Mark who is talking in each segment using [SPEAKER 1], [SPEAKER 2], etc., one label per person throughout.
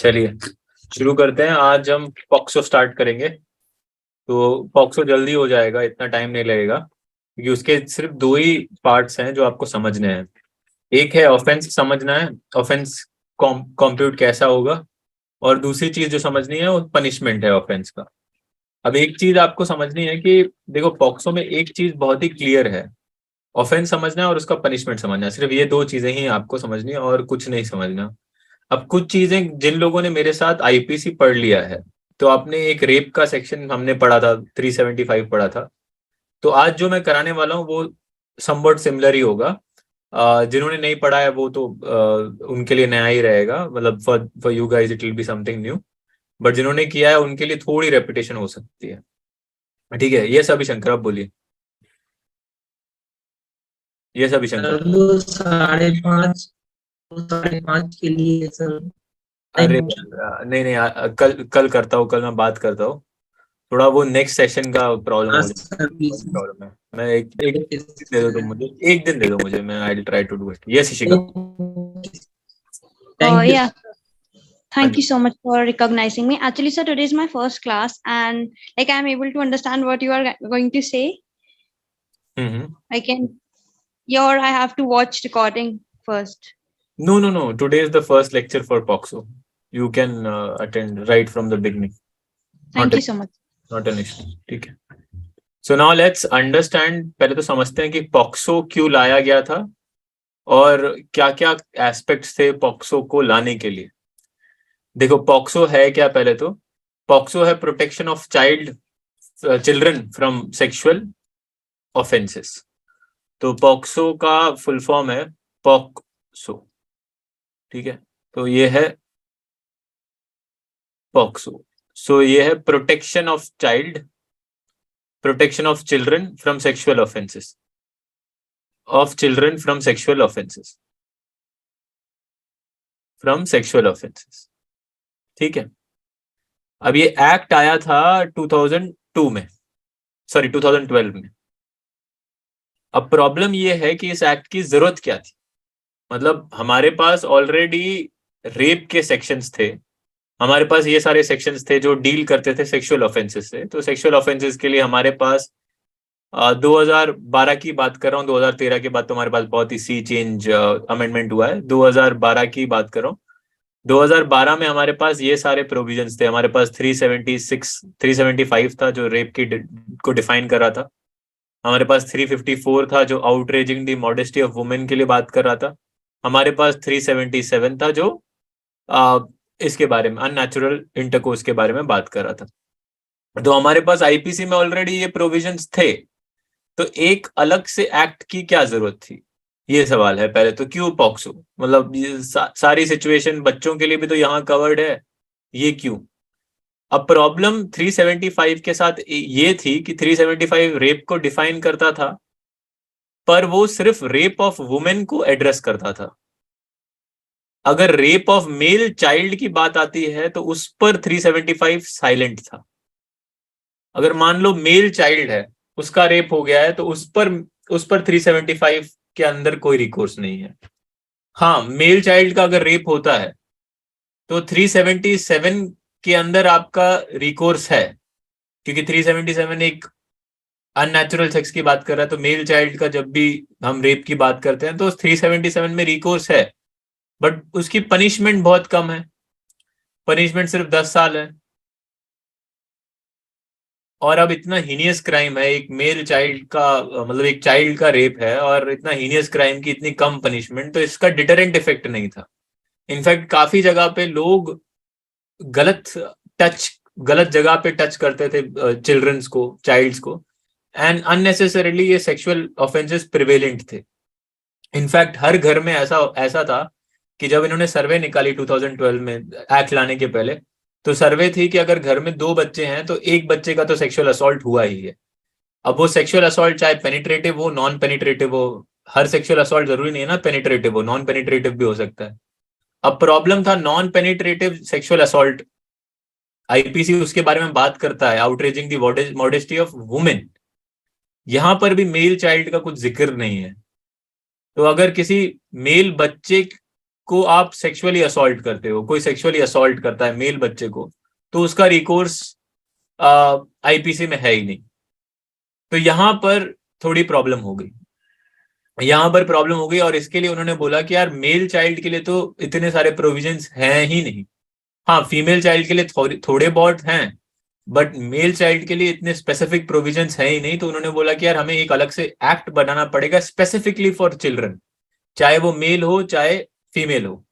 [SPEAKER 1] चलिए शुरू करते हैं। आज हम पॉक्सो स्टार्ट करेंगे। तो पॉक्सो जल्दी हो जाएगा, इतना टाइम नहीं लगेगा क्योंकि उसके सिर्फ दो ही पार्ट्स हैं जो आपको समझने हैं। एक है ऑफेंस समझना है, ऑफेंस कॉम्प्यूट कैसा होगा, और दूसरी चीज जो समझनी है वो पनिशमेंट है ऑफेंस का। अब एक चीज आपको समझनी है कि देखो पॉक्सो में एक चीज बहुत ही क्लियर है, ऑफेंस समझना है और उसका पनिशमेंट समझना है। सिर्फ ये दो चीजें ही आपको समझनी है और कुछ नहीं समझना। अब कुछ चीजें जिन लोगों ने मेरे साथ आईपीसी पढ़ लिया है, तो आपने एक रेप का सेक्शन हमने पढ़ा था, 375 पढ़ा था। तो आज जो मैं कराने वाला हूँ वो समवट सिमिलर ही होगा। जिन्होंने नहीं पढ़ा है वो तो उनके लिए नया ही रहेगा, मतलब for for you guys it will be something new. But जिन्होंने किया है उनके लिए थोड़ी रेपिटेशन हो सकती है। ठीक है, ये सभी शंकर आप बोलिए। ये सभी शंकर।
[SPEAKER 2] सर वो 5:30 के लिए सर
[SPEAKER 1] अरे
[SPEAKER 2] टाइम।
[SPEAKER 1] नहीं नहीं, कल कल करता हूँ, कल मैं बात करता हूँ। थोड़ा वो नेक्स्ट सेशन का प्रॉब्लम
[SPEAKER 2] हाँ
[SPEAKER 1] हो
[SPEAKER 2] सर प्लीज।
[SPEAKER 1] जाएगा। प्रॉब्लम है। मैं एक दिन दे दो तुम मुझे, एक दिन दे दो मुझे, मैं I will try to do it. Yes Shishika.
[SPEAKER 2] Thank you.
[SPEAKER 3] Yeah,
[SPEAKER 1] हाँ
[SPEAKER 3] thank
[SPEAKER 1] जी।
[SPEAKER 3] you so much for recognizing me. Actually, sir, today is my first class, and like I'm able to understand what you are going to say.
[SPEAKER 1] Hmm.
[SPEAKER 3] I can, or I have to watch recording first.
[SPEAKER 1] No no no, today is the first lecture for POCSO. You can attend right from the beginning.
[SPEAKER 3] Thank you so much.
[SPEAKER 1] Not an issue. ठीक है। So now let's understand. पहले तो समझते हैं कि POCSO क्यों लाया गया था और क्या क्या एस्पेक्ट्स थे पॉक्सो को लाने के लिए। देखो पॉक्सो है क्या, पहले तो पॉक्सो है protection of children from sexual offences. तो पॉक्सो का फुल फॉर्म है पॉक्सो। ठीक है, तो ये है पॉक्सो। सो ये है protection of children from sexual offences, from sexual offences. ठीक है। अब ये एक्ट आया था 2002 में, सॉरी 2012 में। अब प्रॉब्लम ये है कि इस एक्ट की जरूरत क्या थी। मतलब हमारे पास ऑलरेडी रेप के सेक्शंस थे, हमारे पास ये सारे सेक्शंस थे जो डील करते थे सेक्सुअल ऑफेंसेस से। तो सेक्सुअल ऑफेंसेस के लिए हमारे पास 2012 की बात कर रहा हूँ, 2013 के बाद तो हमारे पास बहुत ही सी चेंज अमेंडमेंट हुआ है। 2012 की बात कर रहा हूँ। 2012 में हमारे पास ये सारे प्रोविजंस थे। हमारे पास 376 375 था जो रेप की को डिफाइन कर रहा था। हमारे पास 354 था जो outraging the modesty of women के लिए बात कर रहा था। हमारे पास 377 था जो इसके बारे में, अननेचुरल इंटरकोर्स के बारे में बात कर रहा था। तो हमारे पास आईपीसी में ऑलरेडी ये प्रोविजंस थे, तो एक अलग से एक्ट की क्या जरूरत थी, ये सवाल है। पहले तो क्यों पॉक्सो, मतलब ये सारी सिचुएशन बच्चों के लिए भी तो यहाँ कवर्ड है, ये क्यों। अब प्रॉब्लम 375 के साथ ये थी कि 375 रेप को डिफाइन करता था, पर वो सिर्फ रेप ऑफ वुमेन को एड्रेस करता था। अगर रेप ऑफ मेल चाइल्ड की बात आती है तो उस पर 375 साइलेंट था। अगर मान लो मेल चाइल्ड है, उसका रेप हो गया है, तो उस पर 375 के अंदर कोई रिकोर्स नहीं है। हाँ, मेल चाइल्ड का अगर रेप होता है तो 377 के अंदर आपका रिकोर्स है, क्योंकि 377 एक अननेचुरल सेक्स की बात कर रहा है। तो मेल चाइल्ड का जब भी हम रेप की बात करते हैं तो 377 में रिकोर्स है, बट उसकी पनिशमेंट बहुत कम है। पनिशमेंट सिर्फ 10 साल है। और अब इतना हीनियस क्राइम है, एक मेल चाइल्ड का मतलब एक चाइल्ड का रेप है, और इतना हीनियस क्राइम की इतनी कम पनिशमेंट, तो इसका डिटरेंट इफेक्ट नहीं था। इनफैक्ट काफी जगह पे लोग गलत गलत जगह पे टच करते थे चिल्ड्रंस को, चाइल्ड्स को, एंड अननेसेसरीली ये सेक्सुअल ऑफेंसेस प्रिवेलेंट थे। इनफैक्ट हर घर में ऐसा ऐसा था कि जब इन्होंने सर्वे निकाली 2012 में एक्ट लाने के पहले, तो सर्वे थी कि अगर घर में दो बच्चे हैं तो एक बच्चे का तो सेक्सुअल असॉल्ट हुआ ही है। अब वो सेक्सुअल असॉल्ट चाहे पेनिट्रेटिव हो, नॉन पेनिट्रेटिव हो, हर सेक्सुअल असॉल्ट जरूरी नहीं है ना पेनिट्रेटिव हो, नॉन पेनिट्रेटिव भी हो सकता है। अब प्रॉब्लम था non penetrative sexual assault. IPC उसके बारे में बात करता है, outraging the modesty of women. यहां पर भी मेल चाइल्ड का कुछ जिक्र नहीं है। तो अगर किसी मेल बच्चे को आप सेक्सुअली असॉल्ट करते हो, कोई सेक्सुअली असॉल्ट करता है मेल बच्चे को, तो उसका रिकोर्स आईपीसी में है ही नहीं। तो यहाँ पर थोड़ी प्रॉब्लम हो गई, यहाँ पर प्रॉब्लम हो गई, और इसके लिए उन्होंने बोला कि यार मेल चाइल्ड के लिए तो इतने सारे प्रोविजंस हैं ही नहीं। हाँ, फीमेल चाइल्ड के लिए थोड़े बहुत हैं, बट मेल चाइल्ड के लिए इतने स्पेसिफिक प्रोविजंस हैं ही नहीं। तो उन्होंने बोला कि यार हमें एक अलग से एक्ट बनाना पड़ेगा स्पेसिफिकली फॉर चिल्ड्रन, चाहे वो मेल हो चाहे फीमेल हो,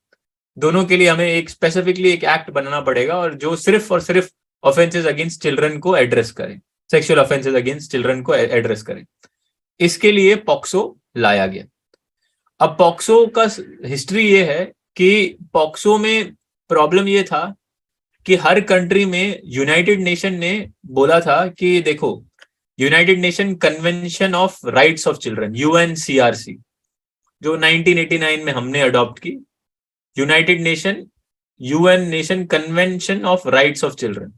[SPEAKER 1] दोनों के लिए हमें एक स्पेसिफिकली एक एक्ट बनाना पड़ेगा, और जो सिर्फ और सिर्फ ऑफेंसेस अगेंस्ट चिल्ड्रन को एड्रेस करें, सेक्सुअल ऑफेंसेस अगेंस्ट चिल्ड्रन को एड्रेस करें। इसके लिए पॉक्सो लाया गया। अब पॉक्सो का हिस्ट्री ये है कि पॉक्सो में प्रॉब्लम ये था कि हर कंट्री में यूनाइटेड नेशन ने बोला था कि देखो, United nation convention of rights of children, UNCRC, जो 1989 में हमने अडॉप्ट की, United nation UN nation convention of rights of children,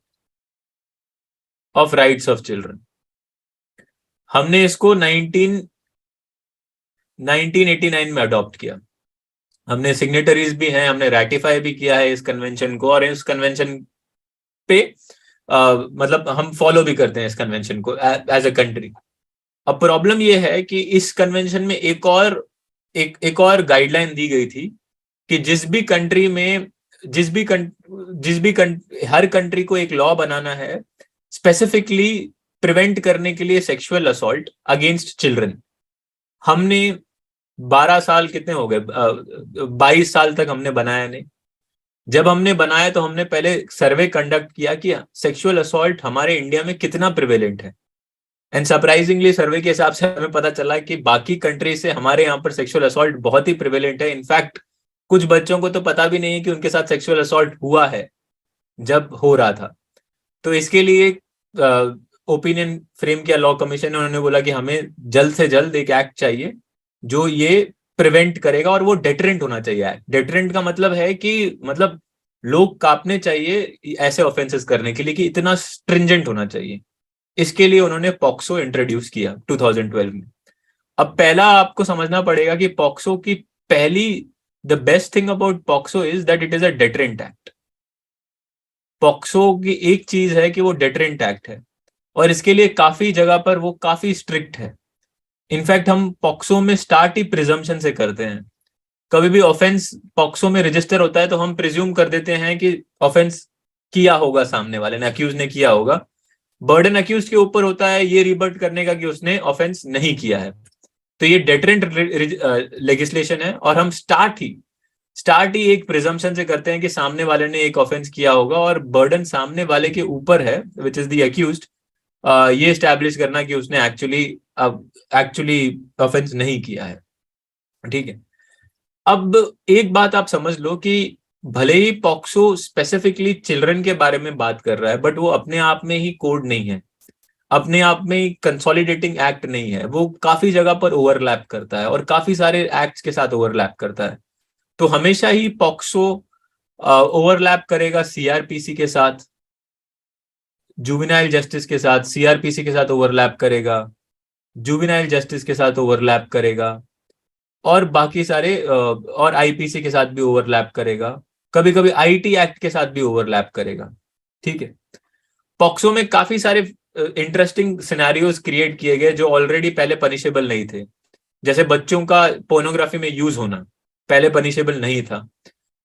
[SPEAKER 1] हमने इसको 1989 में अडॉप्ट किया। हमने सिग्नेटरीज भी हैं, हमने रैटिफाई भी किया है इस कन्वेंशन को, और इस कन्वेंशन पे मतलब हम फॉलो भी करते हैं इस कन्वेंशन को एज अ कंट्री। अब प्रॉब्लम ये है कि इस कन्वेंशन में एक और गाइडलाइन दी गई थी कि हर कंट्री को एक लॉ बनाना है स्पेसिफिकली प्रिवेंट करने के लिए सेक्सुअल असॉल्ट अगेंस्ट चिल्ड्रन। हमने 12 साल, कितने हो गए, 22 साल तक हमने बनाया नहीं। जब हमने बनाया तो हमने पहले सर्वे कंडक्ट किया कि सेक्सुअल असॉल्ट हमारे इंडिया में कितना प्रिवेलेंट है, एंड सरप्राइजिंगली सर्वे के हिसाब से हमें पता चला कि बाकी कंट्री से हमारे यहाँ पर सेक्सुअल असॉल्ट बहुत ही प्रिवेलेंट है। इनफैक्ट कुछ बच्चों को तो पता भी नहीं है कि उनके साथ सेक्सुअल असॉल्ट हुआ है जब हो रहा था। तो इसके लिए ओपिनियन फ्रेम किया लॉ कमीशन ने, उन्होंने बोला कि हमें जल्द से जल्द एक एक्ट चाहिए जो ये प्रिवेंट करेगा, और वो डेटरेंट होना चाहिए। डेटरेंट का मतलब है कि मतलब लोग कांपने चाहिए ऐसे ऑफेंसेस करने के लिए, कि इतना स्ट्रिंजेंट होना चाहिए। इसके लिए उन्होंने पॉक्सो इंट्रोड्यूस किया 2012 में। अब पहला आपको समझना पड़ेगा कि पॉक्सो की पहली, the best thing about POCSO is that it is a deterrent act. POCSO की एक चीज है कि वो डेटरेंट एक्ट है, और इसके लिए काफी जगह पर वो काफी स्ट्रिक्ट है। इनफैक्ट हम पॉक्सो में स्टार्ट ही प्रिजम्पशन से करते हैं। कभी भी ऑफेंस पॉक्सो में रजिस्टर होता है तो हम प्रिज्यूम कर देते हैं कि ऑफेंस किया होगा, सामने वाले ने, अक्यूज ने किया होगा। बर्डन अक्यूज के ऊपर होता है ये रिबर्ट करने का कि उसने ऑफेंस नहीं किया है। तो ये डेटरेंट लेजिस्लेशन है, और हम स्टार्ट ही एक प्रिजम्पशन से करते हैं कि सामने वाले ने एक ऑफेंस किया होगा, और बर्डन सामने वाले के ऊपर है, विच इज द अक्यूज्ड, ये एस्टैब्लिश करना कि उसने एक्चुअली ऑफेंस नहीं किया है। ठीक है। अब एक बात आप समझ लो कि भले ही पॉक्सो स्पेसिफिकली चिल्ड्रन के बारे में बात कर रहा है, बट वो अपने आप में ही कोड नहीं है, अपने आप में ही कंसोलिडेटिंग एक्ट नहीं है। वो काफी जगह पर ओवरलैप करता है, और काफी सारे एक्ट्स के साथ ओवरलैप करता है। तो हमेशा ही पॉक्सो ओवरलैप करेगा सीआरपीसी के साथ, जुवेनाइल जस्टिस के साथ, सीआरपीसी के साथ ओवरलैप करेगा, जुवेनाइल जस्टिस के साथ ओवरलैप करेगा, और बाकी सारे और आईपीसी के साथ भी ओवरलैप करेगा, कभी कभी आईटी एक्ट के साथ भी ओवरलैप करेगा। ठीक है। पॉक्सो में काफी सारे इंटरेस्टिंग सिनेरियोज क्रिएट किए गए जो ऑलरेडी पहले पनिशेबल नहीं थे। जैसे बच्चों का पोर्नोग्राफी में यूज होना पहले पनिशेबल नहीं था,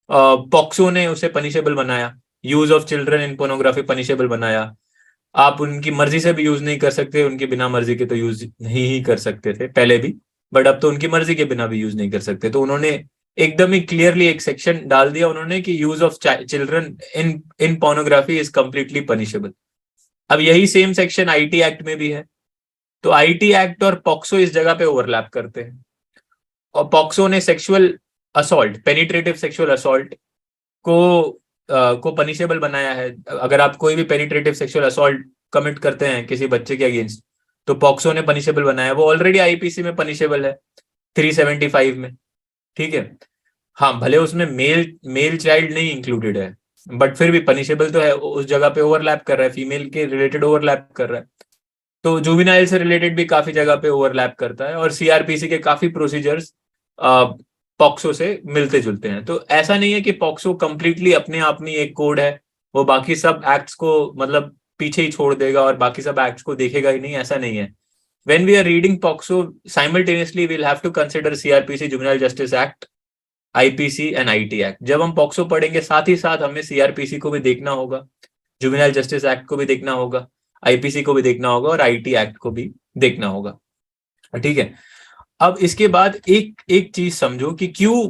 [SPEAKER 1] पॉक्सो ने उसे पनिशेबल बनाया। Use of children in pornography punishable बनाया। आप उनकी मर्जी से भी यूज नहीं कर सकते, उनकी बिना मर्जी के तो यूज नहीं ही कर सकते थे पहले भी, बट अब तो उनकी मर्जी के बिना भी यूज नहीं कर सकते। तो उन्होंने एकदम ही क्लियरली एक सेक्शन डाल दिया उन्होंने कि use of children in pornography is completely punishable. अब यही सेम सेक्शन आईटी एक्ट में भी है। तो आईटी एक्ट और पॉक्सो इस जगह पे ओवरलैप करते हैं, और पॉक्सो ने sexual assault, penetrative sexual assault को पनिशेबल बनाया है। अगर आप कोई भी पेनिट्रेटिव सेक्सुअल असॉल्ट कमिट करते हैं किसी बच्चे के अगेंस्ट, तो पॉक्सो ने पनिशेबल बनाया। वो ऑलरेडी आईपीसी में पनिशेबल है 375 में। ठीक है। हाँ, भले उसमें मेल चाइल्ड नहीं इंक्लूडेड है, बट फिर भी पनिशेबल तो है, उस जगह पे ओवरलैप कर रहा है, फीमेल के रिलेटेड ओवरलैप कर रहा है। तो जुवेनाइल से रिलेटेड भी काफी जगह पे ओवरलैप करता है, और सीआरपीसी के काफी प्रोसीजर्स पॉक्सो से मिलते जुलते हैं। तो ऐसा नहीं है कि पॉक्सो कंप्लीटली अपने आप में एक कोड है, वो बाकी सब एक्ट्स को मतलब पीछे ही छोड़ देगा और बाकी सब एक्ट्स को देखेगा ही नहीं, ऐसा नहीं है। When we are reading POCSO, simultaneously we'll have to consider CRPC, Juvenile Justice Act, IPC and IT Act. जब हम पॉक्सो पढ़ेंगे साथ ही साथ हमें CRPC को भी देखना होगा, जुवेनाइल जस्टिस एक्ट को भी देखना होगा, IPC को भी देखना होगा और IT एक्ट को भी देखना होगा। ठीक है, अब इसके बाद एक एक चीज समझो कि क्यों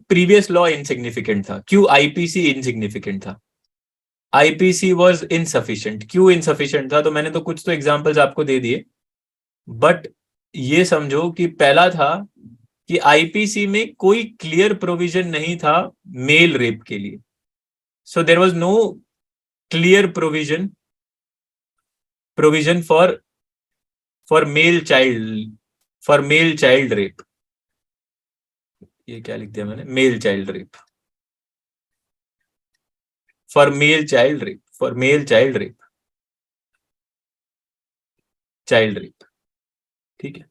[SPEAKER 1] प्रीवियस लॉ इनसिग्निफिकेंट था, क्यों IPC इनसिग्निफिकेंट था, IPC वॉज इनसफिशिएंट। क्यों इनसफिशिएंट था? तो मैंने तो कुछ तो एग्जांपल्स आपको दे दिए, बट ये समझो कि पहला था कि IPC में कोई क्लियर प्रोविजन नहीं था मेल रेप के लिए। So there was no clear provision for male child rape. ये क्या लिख दिया मैंने? Male child rape, for male child rape, ठीक है।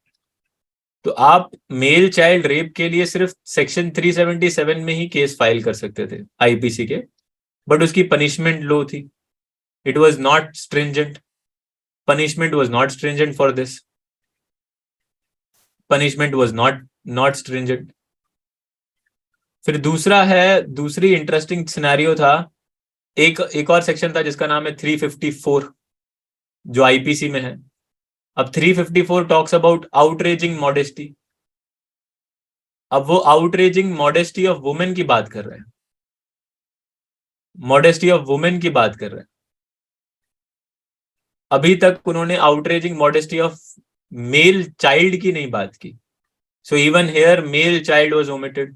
[SPEAKER 1] तो आप मेल चाइल्ड रेप के लिए सिर्फ सेक्शन 377 में ही केस फाइल कर सकते थे IPC के, बट उसकी पनिशमेंट लो थी। It was not stringent, punishment was not stringent for this, punishment was not stringent। फिर दूसरी इंटरेस्टिंग सिनेरियो था, एक और सेक्शन था जिसका नाम है 354 जो IPC में है। अब 354 टॉक्स अबाउट आउटरेजिंग मॉडेस्टी। अब वो आउटरेजिंग मॉडेस्टी ऑफ वुमेन की बात कर रहे हैं, मॉडेस्टी ऑफ वुमेन की बात कर रहे हैं। अभी तक उन्होंने outraging modesty of male child की नहीं बात की। So even here male child was omitted.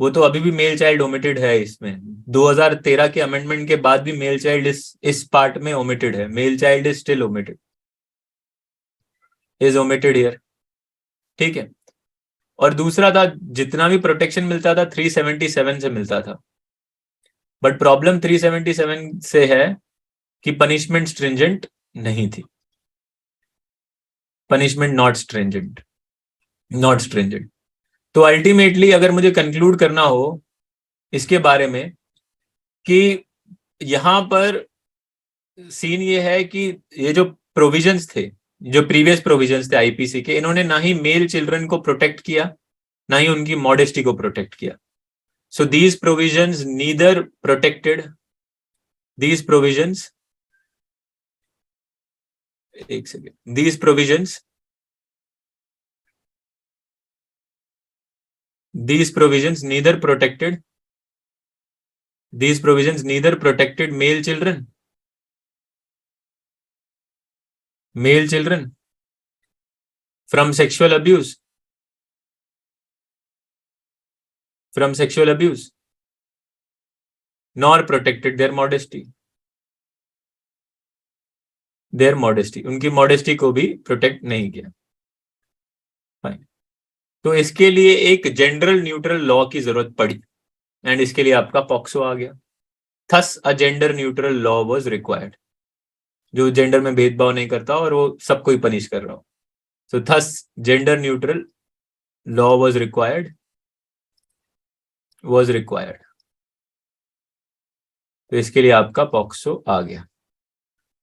[SPEAKER 1] वो तो अभी भी मेल चाइल्ड ओमिटेड है इसमें, 2013 के अमेंडमेंट के बाद भी मेल चाइल्ड इस पार्ट में ओमिटेड है। Male child is still omitted, is omitted here, ठीक है। और दूसरा था, जितना भी प्रोटेक्शन मिलता था 377 से मिलता था, बट प्रॉब्लम 377 से है कि पनिशमेंट स्ट्रिंजेंट नहीं थी, पनिशमेंट नॉट स्ट्रिंजेंट। तो अल्टीमेटली अगर मुझे कंक्लूड करना हो इसके बारे में कि यहां पर सीन ये है कि ये जो प्रोविजंस थे, जो प्रीवियस प्रोविजंस थे IPC के, इन्होंने ना ही मेल चिल्ड्रन को प्रोटेक्ट किया, ना ही उनकी मॉडेस्टी को प्रोटेक्ट किया। So these provisions neither protected these provisions neither protected male children from sexual abuse, nor protected their modesty, उनकी मॉडेस्टी को भी प्रोटेक्ट नहीं किया। फाइन। तो इसके लिए एक जेंडर न्यूट्रल लॉ की जरूरत पड़ी, एंड इसके लिए आपका पॉक्सो आ गया। Thus a gender neutral law was required, जो जेंडर में भेदभाव नहीं करता और वो सबको ही पनिश कर रहा हो। So thus gender neutral law was required. तो इसके लिए आपका पॉक्सो आ गया।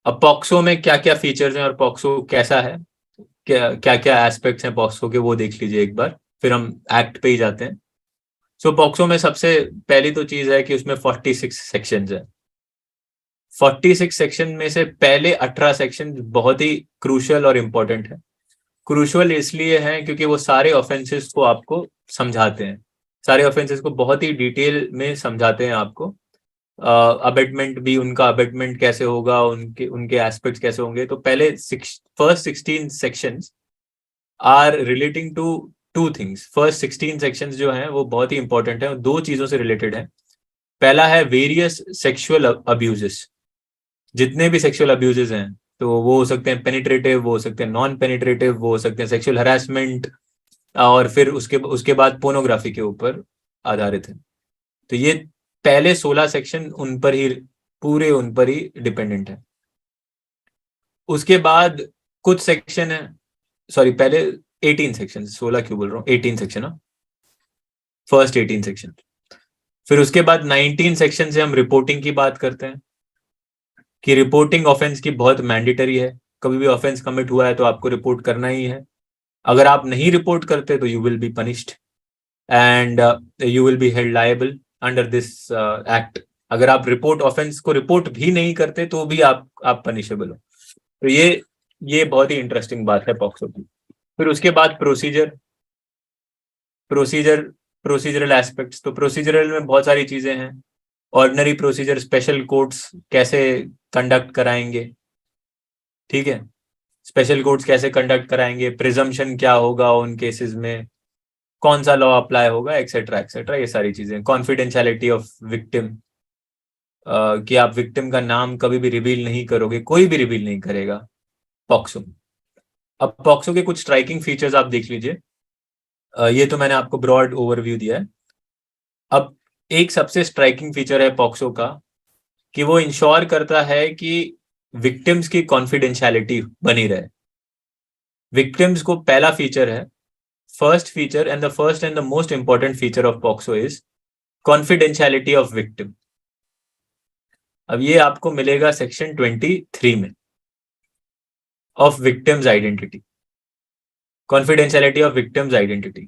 [SPEAKER 1] अब पॉक्सो में क्या क्या फीचर्स हैं और पॉक्सो कैसा है, क्या क्या एस्पेक्ट्स हैं पॉक्सो के, वो देख लीजिए एक बार, फिर हम एक्ट पे ही जाते हैं। सो पॉक्सो में सबसे पहली तो चीज है कि उसमें 46 सेक्शंस है। 46 सेक्शन में से पहले 18 सेक्शन बहुत ही क्रूशियल और इंपॉर्टेंट है। क्रूशियल इसलिए है क्योंकि वो सारे ऑफेंसेस को आपको समझाते हैं, सारे ऑफेंसेस को बहुत ही डिटेल में समझाते हैं आपको। अबेटमेंट भी, उनका अबेटमेंट कैसे होगा, उनके एस्पेक्ट्स कैसे होंगे। तो पहले first 16 sections are relating to two things. First 16 sections जो हैं वो बहुत ही इंपॉर्टेंट है, दो चीजों से रिलेटेड है। पहला है वेरियस सेक्सुअल अब्यूजेस। जितने भी सेक्सुअल अब्यूजेस हैं, तो वो हो सकते हैं पेनिट्रेटिव, वो हो सकते हैं नॉन पेनिट्रेटिव, वो हो सकते हैं सेक्सुअल हरासमेंट, और फिर उसके बाद पोर्नोग्राफी के ऊपर आधारित है। तो ये पहले 16 सेक्शन उन पर ही डिपेंडेंट है। उसके बाद कुछ सेक्शन है, सॉरी पहले 18 सेक्शन, 16 क्यों बोल रहा हूँ, 18 सेक्शन है। First 18 section. फिर उसके बाद 19 सेक्शन से हम रिपोर्टिंग की बात करते हैं कि रिपोर्टिंग ऑफेंस की बहुत मैंडेटरी है। कभी भी ऑफेंस कमिट हुआ है तो आपको रिपोर्ट करना ही है। अगर आप नहीं रिपोर्ट करते तो you will be punished and you will be held liable under this act. अगर आप ऑफेंस को रिपोर्ट भी नहीं करते तो भी आप पनिशेबल हो। तो ये बहुत ही इंटरेस्टिंग बात है पॉक्सो की। फिर उसके बाद प्रोसीजरल एस्पेक्ट्स। तो प्रोसीजरल में बहुत सारी चीजें हैं। ऑर्डिनरी प्रोसीजर, स्पेशल कोर्ट्स कैसे कंडक्ट कराएंगे, ठीक है, स्पेशल कोर्ट्स कैसे कंडक्ट कराएंगे, प्रिजम्पशन क्या होगा उन केसेस में, कौन सा लॉ अप्लाई होगा, एक्सेट्रा एक्सेट्रा, ये सारी चीजें। कॉन्फिडेंशियलिटी ऑफ विक्टिम, कि आप विक्टिम का नाम कभी भी रिवील नहीं करोगे, कोई भी रिवील नहीं करेगा पॉक्सो। अब पॉक्सो के कुछ स्ट्राइकिंग फीचर्स आप देख लीजिए। ये तो मैंने आपको ब्रॉड ओवरव्यू दिया है। अब एक सबसे स्ट्राइकिंग फीचर है पॉक्सो का कि वो इंश्योर करता है कि विक्टिम्स की कॉन्फिडेंशियलिटी बनी रहे। विक्टिम्स को पहला फीचर है, first and the most important feature of POCSO is confidentiality of victim. अब ये आपको मिलेगा सेक्शन 23 में of victims identity. Confidentiality of victims identity,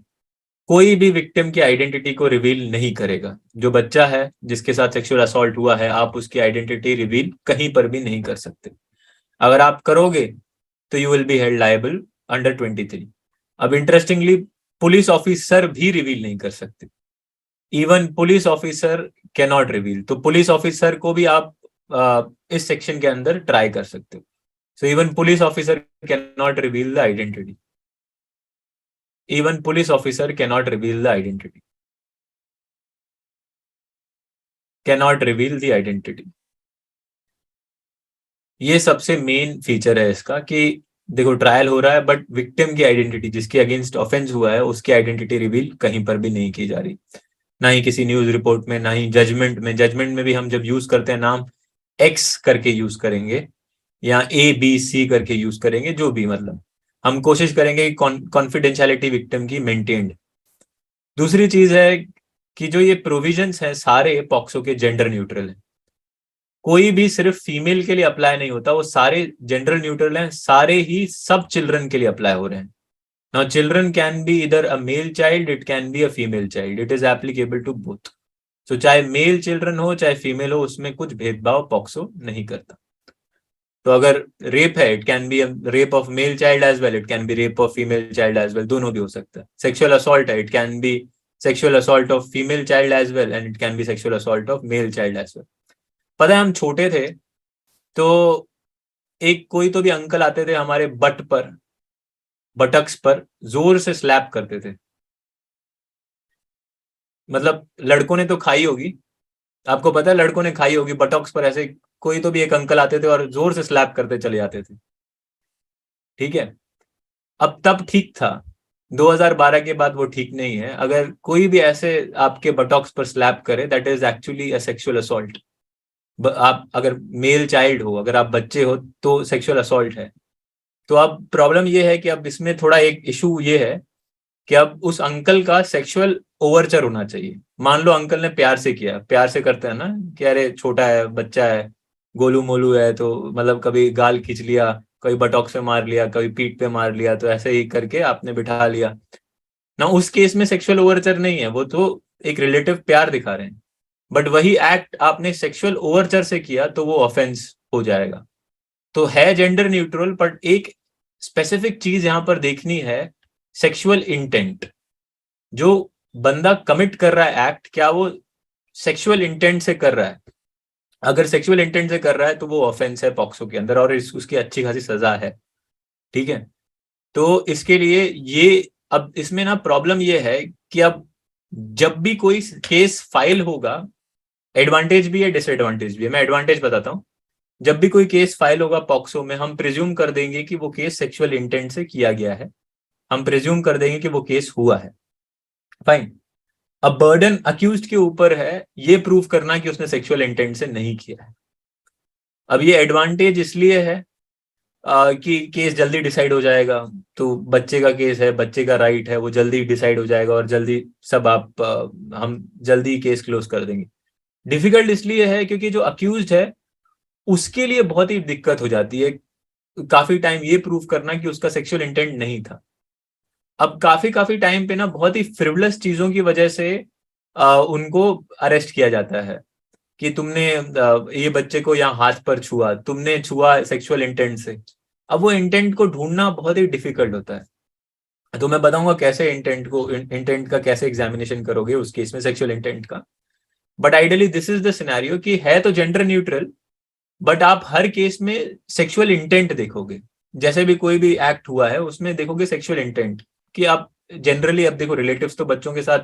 [SPEAKER 1] कोई भी विक्टिम की आइडेंटिटी को रिवील नहीं करेगा। जो बच्चा है जिसके साथ सेक्सुअल असॉल्ट हुआ है, आप उसकी आइडेंटिटी रिवील कहीं पर भी नहीं कर सकते। अगर आप करोगे तो you will be held liable under 23। अब इंटरेस्टिंगली पुलिस ऑफिसर भी रिवील नहीं कर सकते। Even police officer can not reveal. तो पुलिस ऑफिसर को भी आप इस सेक्शन के अंदर ट्राई कर सकते हो। So even police officer can not reveal the identity. Even police officer cannot reveal the identity. Cannot reveal the identity. ये सबसे मेन फीचर है इसका कि देखो ट्रायल हो रहा है बट विक्टिम की आइडेंटिटी, जिसके अगेंस्ट ऑफेंस हुआ है, उसकी आइडेंटिटी रिवील कहीं पर भी नहीं की जा रही। ना ही किसी न्यूज रिपोर्ट में, ना ही जजमेंट में। जजमेंट में भी हम जब यूज करते हैं नाम एक्स करके यूज करेंगे या ABC करके यूज करेंगे, जो भी, मतलब हम कोशिश करेंगे कि कॉन्फिडेंशियलिटी विक्टिम की मेंटेन्ड। दूसरी चीज है कि जो ये प्रोविजंस हैं सारे पॉक्सो के जेंडर न्यूट्रल हैं। कोई भी सिर्फ फीमेल के लिए अप्लाई नहीं होता, वो सारे जेंडर न्यूट्रल हैं। सारे ही सब चिल्ड्रन के लिए अप्लाई हो रहे हैं। Now children can be either a male child, it can be a female child, it is applicable to both. So चाहे मेल चिल्ड्रन हो चाहे फीमेल हो, उसमें कुछ भेदभाव पॉक्सो नहीं करता। तो अगर रेप है, it can be rape of male child as well, it can be rape of female child as well, दोनों भी हो सकता है। सेक्सुअल असॉल्ट है, it can be sexual assault of female child as well and it can be sexual assault of male child as well. पता है हम छोटे थे तो एक कोई तो भी अंकल आते थे, हमारे बटक्स पर जोर से स्लैप करते थे। मतलब लड़कों ने तो खाई होगी, आपको पता है लड़कों ने खाई होगी बटॉक्स पर। ऐसे कोई तो भी एक अंकल आते थे और जोर से स्लैप करते चले जाते थे, ठीक है। अब तब ठीक था, 2012 के बाद वो ठीक नहीं है। अगर कोई भी ऐसे आपके बटॉक्स पर स्लैप करे, that is actually a sexual assault. आप अगर मेल चाइल्ड हो, अगर आप बच्चे हो, तो सेक्सुअल असॉल्ट है। तो अब प्रॉब्लम ये है कि अब इसमें थोड़ा एक इशू ये है कि अब उस अंकल का सेक्सुअल ओवरचर होना चाहिए। मान लो अंकल ने प्यार से किया, प्यार से करते हैं ना कि अरे छोटा है, बच्चा है, गोलू मोलू है, तो मतलब कभी गाल खींच लिया, कभी बटॉक्स पे मार लिया, कभी पीठ पे मार लिया, तो ऐसे ही करके आपने बिठा लिया ना। उस केस में सेक्सुअल ओवरचर नहीं है, वो तो एक रिलेटिव प्यार दिखा रहे हैं। बट वही एक्ट आपने सेक्सुअल ओवरचर से किया तो वो ऑफेंस हो जाएगा। तो है जेंडर न्यूट्रल, बट एक स्पेसिफिक चीज यहां पर देखनी है, सेक्सुअल इंटेंट। जो बंदा कमिट कर रहा है एक्ट, क्या वो सेक्सुअल इंटेंट से कर रहा है? अगर सेक्सुअल इंटेंट से कर रहा है तो वो ऑफेंस है पॉक्सो के अंदर और उसकी अच्छी खासी सजा है, ठीक है। तो इसके लिए ये, अब इसमें ना प्रॉब्लम ये है कि अब जब भी कोई केस फाइल होगा, एडवांटेज भी है डिसएडवांटेज भी है। मैं एडवांटेज बताता हूं। जब भी कोई केस फाइल होगा पॉक्सो में, हम प्रिज्यूम कर देंगे कि वो केस सेक्सुअल इंटेंट से किया गया है। हम प्रिज्यूम कर देंगे कि वो केस हुआ है, फाइन। अब बर्डन अक्यूज्ड के ऊपर है ये प्रूव करना कि उसने सेक्सुअल इंटेंट से नहीं किया है। अब ये एडवांटेज इसलिए है कि केस जल्दी डिसाइड हो जाएगा, तो बच्चे का केस है, बच्चे का राइट है, वो जल्दी डिसाइड हो जाएगा और जल्दी सब हम जल्दी केस क्लोज कर देंगे। डिफिकल्ट इसलिए है क्योंकि जो अक्यूज्ड है उसके लिए बहुत ही दिक्कत हो जाती है काफी टाइम ये प्रूव करना कि उसका सेक्सुअल इंटेंट नहीं था। अब काफी काफी टाइम पे ना बहुत ही फ्रिवलस चीजों की वजह से उनको अरेस्ट किया जाता है कि तुमने ये बच्चे को यहाँ हाथ पर छुआ, तुमने छुआ सेक्सुअल इंटेंट से। अब वो इंटेंट को ढूंढना बहुत ही डिफिकल्ट होता है। तो मैं बताऊंगा कैसे इंटेंट का कैसे एग्जामिनेशन करोगे उस केस में, सेक्सुअल इंटेंट का। But ideally this is the scenario कि है तो जेंडर न्यूट्रल, बट आप हर केस में सेक्सुअल इंटेंट देखोगे। जैसे भी कोई भी एक्ट हुआ है उसमें देखोगे सेक्सुअल इंटेंट। कि आप जनरली, अब देखो रिलेटिव्स तो बच्चों के साथ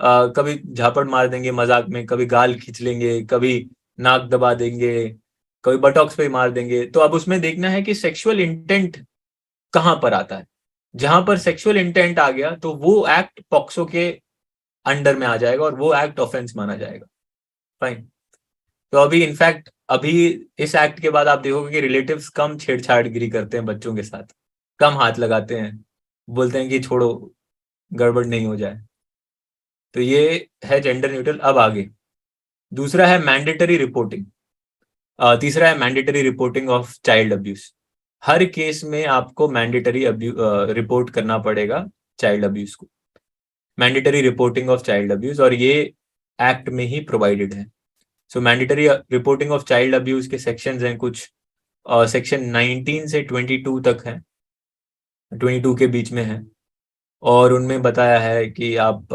[SPEAKER 1] कभी झापड़ मार देंगे मजाक में, कभी गाल खींच लेंगे, कभी नाक दबा देंगे, कभी बटॉक्स पे मार देंगे। तो अब उसमें देखना है कि सेक्सुअल इंटेंट कहाँ पर आता है। जहां पर सेक्सुअल इंटेंट आ गया तो वो एक्ट पॉक्सो के अंडर में आ जाएगा और वो एक्ट ऑफेंस माना जाएगा। फाइन। तो अभी इनफैक्ट अभी इस एक्ट के बाद आप देखोगे कि रिलेटिव्स कम छेड़छाड़गिरी करते हैं बच्चों के साथ, कम हाथ लगाते हैं, बोलते हैं कि छोड़ो गड़बड़ नहीं हो जाए। तो ये है जेंडर न्यूट्रल। अब आगे दूसरा है मैंडेटरी रिपोर्टिंग। तीसरा है mandatory reporting of child abuse. हर केस में आपको मैंडेटरी रिपोर्ट करना पड़ेगा चाइल्ड अब्यूज को, mandatory reporting of child abuse, और ये एक्ट में ही प्रोवाइडेड है। So mandatory reporting of child abuse के सेक्शंस हैं कुछ, सेक्शन 19 से 22 तक है, 22 के बीच में है। और उनमें बताया है कि आप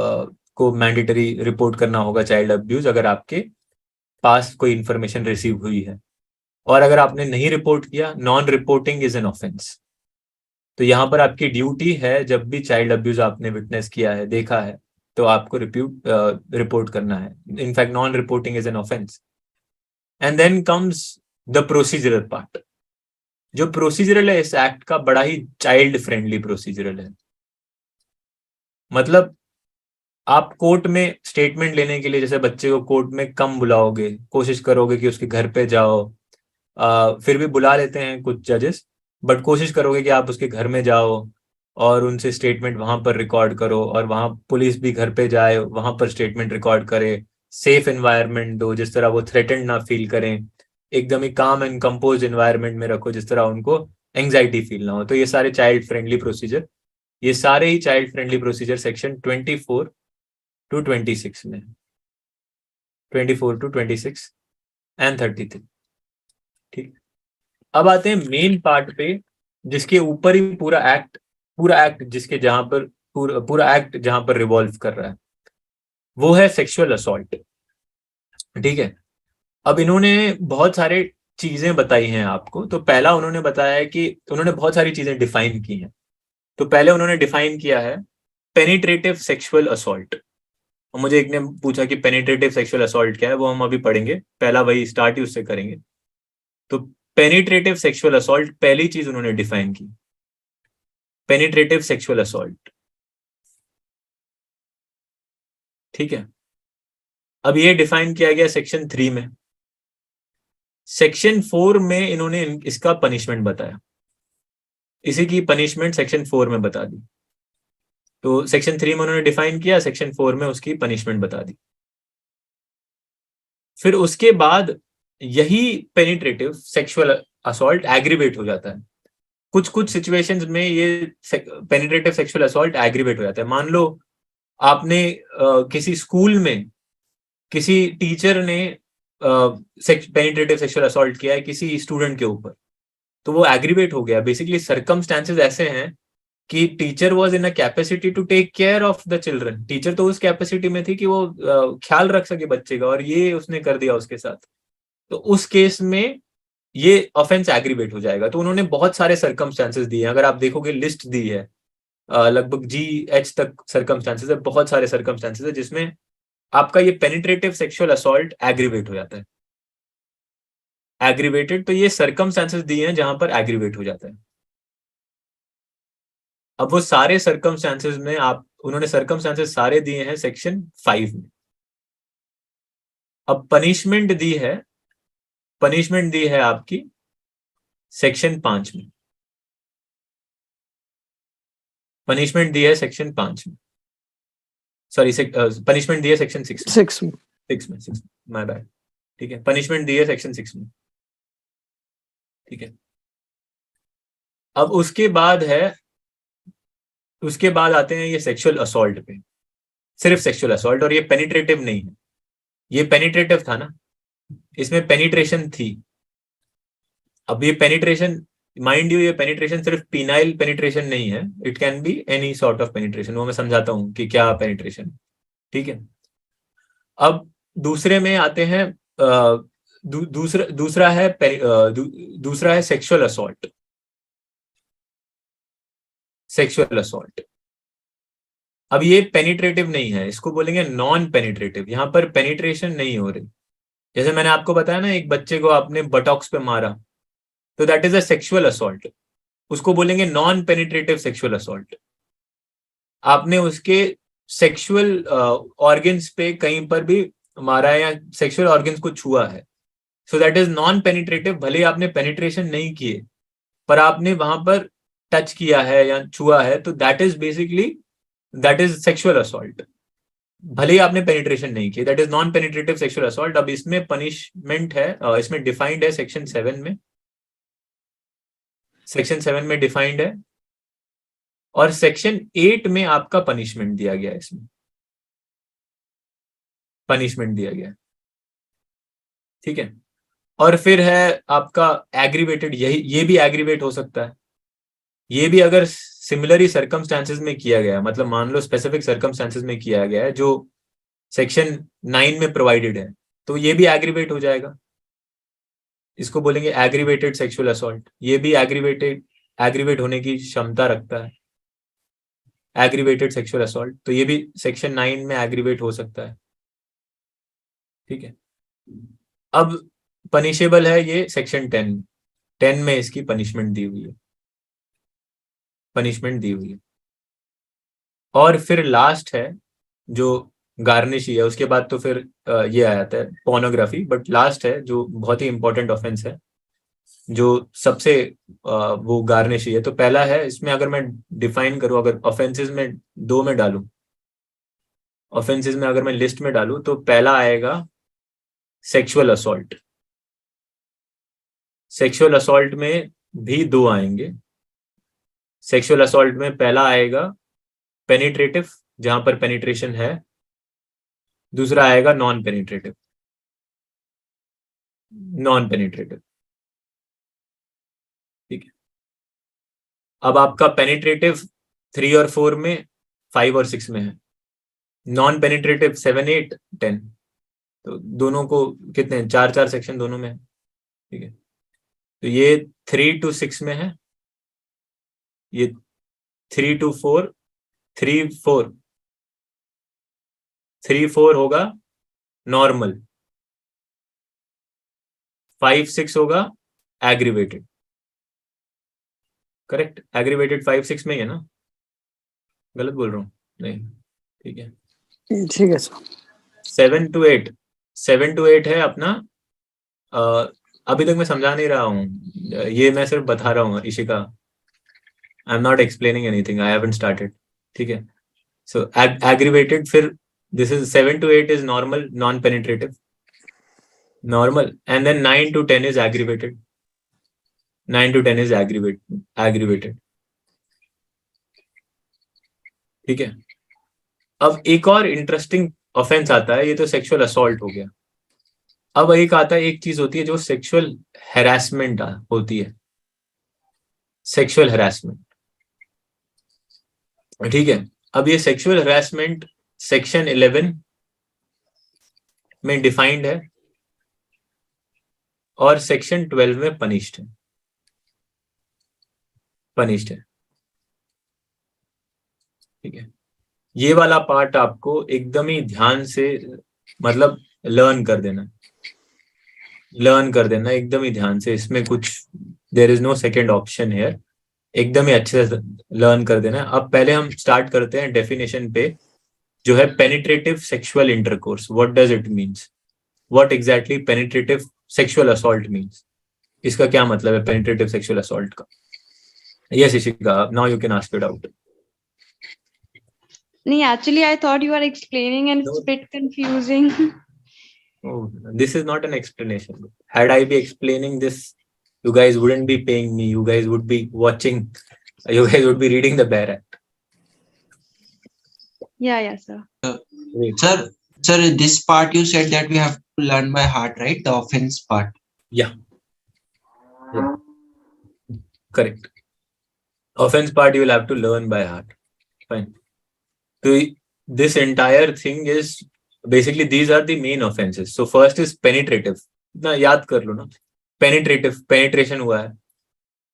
[SPEAKER 1] को मैंडेटरी रिपोर्ट करना होगा चाइल्ड अब्यूज अगर आपके पास कोई इंफॉर्मेशन रिसीव हुई है। और अगर आपने नहीं रिपोर्ट किया, non reporting is an offence. तो यहाँ पर आपकी ड्यूटी है, जब भी चाइल्ड अब्यूज आपने विटनेस किया है, देखा है, तो आपको रिपोर्ट करना है। In fact non reporting is an offence. And then comes the procedural part. जो प्रोसीजरल है इस एक्ट का, बड़ा ही चाइल्ड फ्रेंडली प्रोसीजरल है। मतलब आप कोर्ट में स्टेटमेंट लेने के लिए जैसे बच्चे को कोर्ट में कम बुलाओगे, कोशिश करोगे कि उसके घर पे जाओ, फिर भी बुला लेते हैं कुछ जजेस, बट कोशिश करोगे कि आप उसके घर में जाओ और उनसे स्टेटमेंट वहां पर रिकॉर्ड करो, और वहां पुलिस भी घर पे जाए, वहां पर स्टेटमेंट रिकॉर्ड करे, सेफ एनवायरनमेंट दो जिस तरह वो थ्रेटेंड ना फील करें, एकदम ही काम एंड कंपोज एनवायरनमेंट में रखो जिस तरह उनको एंग्जाइटी फील ना हो। तो ये सारे चाइल्ड फ्रेंडली प्रोसीजर, ये सारे ही child friendly procedure section 24 to 26 में, 24 टू 26 एंड 33। ठीक। अब आते हैं मेन पार्ट पे, जिसके ऊपर ही पूरा एक्ट जिसके जहां पर पूरा एक्ट जहां पर रिवॉल्व कर रहा है, वो है सेक्सुअल असॉल्ट। ठीक है। अब इन्होंने बहुत सारे चीजें बताई हैं आपको। तो पहला उन्होंने बताया है कि उन्होंने बहुत सारी चीजें डिफाइन की हैं। तो पहले उन्होंने डिफाइन किया है पेनिट्रेटिव सेक्सुअल असॉल्ट। मुझे एक ने पूछा कि पेनिट्रेटिव सेक्सुअल असॉल्ट क्या है, वो हम अभी पढ़ेंगे, पहला वही स्टार्ट ही उससे करेंगे। तो पेनिट्रेटिव सेक्सुअल असॉल्ट पहली चीज उन्होंने डिफाइन की, पेनिट्रेटिव सेक्सुअल असॉल्ट। ठीक है। अब ये डिफाइन किया गया सेक्शन 3 में। सेक्शन 4 में इन्होंने इसका पनिशमेंट बताया, इसी की पनिशमेंट सेक्शन 4 में बता दी। तो सेक्शन 3 में उन्होंने डिफाइन किया, सेक्शन 4 में उसकी पनिशमेंट बता दी। फिर उसके बाद यही पेनिट्रेटिव सेक्सुअल असॉल्ट एग्रीवेट हो जाता है। कुछ कुछ सिचुएशंस में ये पेनिट्रेटिव सेक्सुअल असॉल्ट एग्रीवेट हो जाता है। मान लो आपने किसी स्कूल में किसी टीचर ने पेनिट्रेटिव सेक्सुअल असॉल्ट किया है किसी स्टूडेंट के ऊपर, तो वो एग्रीवेट हो गया। बेसिकली सर्कमस्टांसेस ऐसे हैं कि teacher was in a capacity to take care of the children. Teacher तो उस कैपेसिटी में थी कि वो ख्याल रख सके बच्चे का, और ये उसने कर दिया उसके साथ। तो उस केस में ये ऑफेंस एग्रीवेट हो जाएगा। तो उन्होंने बहुत सारे सर्कमस्टांसेस दिए हैं, अगर आप देखोगे लिस्ट दी है, लगभग GH तक सर्कमस्टांसेस है, बहुत सारे सर्कमस्टांसेस है जिसमें आपका ये पेनिट्रेटिव सेक्सुअल असॉल्ट एग्रीवेट हो जाता है। एग्रीवेटेड, तो ये सर्कमस्टांसेस दिए हैं जहां पर एग्रीवेट हो जाता है। अब वो सारे सर्कमस्टांसेस में उन्होंने सर्कमस्टांसेस सारे दिए हैं सेक्शन 5 में। अब पनिशमेंट दी है आपकी सेक्शन 5 में। पनिशमेंट दी है सेक्शन 5 में, सॉरी पनिशमेंट दी है सेक्शन 6 में,
[SPEAKER 2] 6 में,
[SPEAKER 1] माय बैड। ठीक है, पनिशमेंट दी है सेक्शन 6 में। ठीक है, अब उसके बाद आते हैं ये सेक्सुअल असॉल्ट पे, सिर्फ सेक्सुअल असॉल्ट, और ये पेनिट्रेटिव नहीं है। ये पेनिट्रेटिव था ना, इसमें पेनिट्रेशन थी। अब ये पेनिट्रेशन, माइंड यू, ये पेनिट्रेशन सिर्फ पीनाइल पेनिट्रेशन नहीं है, it can be any sort of penetration, वो मैं समझाता हूं कि क्या पेनिट्रेशन। ठीक है, अब दूसरे में आते हैं, दूसरा है सेक्सुअल असॉल्ट। सेक्सुअल असॉल्ट, अब ये पेनिट्रेटिव नहीं है, इसको बोलेंगे नॉन पेनिट्रेटिव। यहां पर पेनिट्रेशन नहीं हो रही। जैसे मैंने आपको बताया ना, एक बच्चे को आपने बटॉक्स पे मारा, तो that is a sexual assault, उसको बोलेंगे नॉन पेनिट्रेटिव सेक्सुअल असॉल्ट। आपने उसके सेक्सुअल ऑर्गन्स पे कहीं पर भी मारा है या सेक्सुअल ऑर्गन्स को छुआ है, so that is non penetrative. भले ही आपने पेनिट्रेशन नहीं किए, पर आपने वहां पर टच किया है या छुआ है, तो दैट इज सेक्सुअल असॉल्ट, भले ही आपने पेनिट्रेशन नहीं की, that is non penetrative sexual assault. अब इसमें पनिशमेंट है, इसमें डिफाइंड है सेक्शन 7 में, सेक्शन 7 में डिफाइंड है, और सेक्शन 8 में आपका पनिशमेंट दिया गया है। इसमें पनिशमेंट दिया गया है। ठीक है, और फिर है आपका एग्रीवेटेड, ये भी एग्रीवेट हो सकता है। ये भी अगर सिमिलरी सर्कमस्टांसेस में किया गया है, मतलब मान लो स्पेसिफिक सर्कमस्टांसेस में किया गया है जो सेक्शन 9 में प्रोवाइडेड है, तो ये भी एग्रीवेट हो जाएगा। इसको बोलेंगे एग्रीवेटेड सेक्सुअल असॉल्ट। ये भी एग्रीवेट होने की क्षमता रखता है, एग्रीवेटेड सेक्सुअल असॉल्ट, तो ये भी सेक्शन 9 में एग्रीवेट हो सकता है। ठीक है, अब पनिशेबल है ये सेक्शन 10 में इसकी पनिशमेंट दी हुई है, पनिशमेंट दी हुई है। और फिर लास्ट है जो गार्निश ही है, उसके बाद तो फिर ये आ जाता है पोर्नोग्राफी, बट लास्ट है जो बहुत ही इंपॉर्टेंट ऑफेंस है, जो सबसे वो गार्निश ही है। तो पहला है, इसमें अगर मैं डिफाइन करूं, अगर ऑफेंसेस में 2 में डालूं, ऑफेंसेस में अगर मैं लिस्ट में डालूं, तो पहला आएगा सेक्सुअल असॉल्ट। सेक्सुअल असॉल्ट में भी 2 आएंगे। सेक्सुअल असॉल्ट में पहला आएगा पेनिट्रेटिव, जहां पर पेनिट्रेशन है, दूसरा आएगा नॉन पेनिट्रेटिव। नॉन पेनिट्रेटिव, ठीक है। अब आपका पेनिट्रेटिव 3 और 4 में, 5 और 6 में है, नॉन पेनिट्रेटिव 7, 8, 10, तो दोनों को कितने, 4 सेक्शन दोनों में है। ठीक है, तो ये 3 to 6 में है, ये 3 to 4, 3, 4 होगा नॉर्मल, 5, 6 होगा एग्रीवेटेड। करेक्ट, एग्रीवेटेड 5, 6 में ही है ना, गलत बोल रहा हूँ? नहीं, ठीक है,
[SPEAKER 2] ठीक है सर।
[SPEAKER 1] 7 to 8, 7 to 8 है अपना। अभी तक मैं समझा नहीं रहा हूँ, ये मैं सिर्फ बता रहा हूँ Ishika, I am not explaining anything, I haven't started. ठीक है, सो एग्रीवेटेड, फिर this is 7 to 8 is normal, non penetrative, normal, and then 9 to 10 is aggravated, 9 to 10 is aggravated. ठीक है, अब एक और इंटरेस्टिंग ऑफेंस आता है, ये तो सेक्सुअल असॉल्ट हो गया। अब एक आता है, एक चीज होती है जो सेक्सुअल हैरेसमेंट होती है, सेक्सुअल हैरेसमेंट। ठीक है, अब ये सेक्सुअल हैरेसमेंट सेक्शन 11 में डिफाइंड है, और सेक्शन 12 में पनिश्ड है, पनिश्ड है। ठीक है, ये वाला पार्ट आपको एकदम ही ध्यान से, मतलब लर्न कर देना, एकदम ही ध्यान से। इसमें कुछ, there is no second option here, एकदम ही अच्छे से लर्न कर देना। अब पहले हम स्टार्ट करते हैं डेफिनेशन पे, जो है penetrative sexual intercourse. What does it means, what exactly penetrative sexual assault means, इसका क्या मतलब है पेनिट्रेटिव सेक्सुअल असॉल्ट का? Yes Ishika, now you can ask your doubt.
[SPEAKER 3] No, actually, I thought you were explaining and it's
[SPEAKER 1] No.
[SPEAKER 3] a bit confusing.
[SPEAKER 1] Oh, this is not an explanation. Had I be explaining this, you guys wouldn't be paying me. You guys would be watching. You guys would be reading the Bear Act.
[SPEAKER 3] Yeah, sir.
[SPEAKER 1] Wait.
[SPEAKER 4] Sir, this part you said that we have to learn by heart, right? The offense part.
[SPEAKER 1] Yeah. Correct. Offense part you will have to learn by heart. Fine. So this entire thing is basically these are the main offenses. So first is penetrative. ना याद कर लो ना. Penetration हुआ है.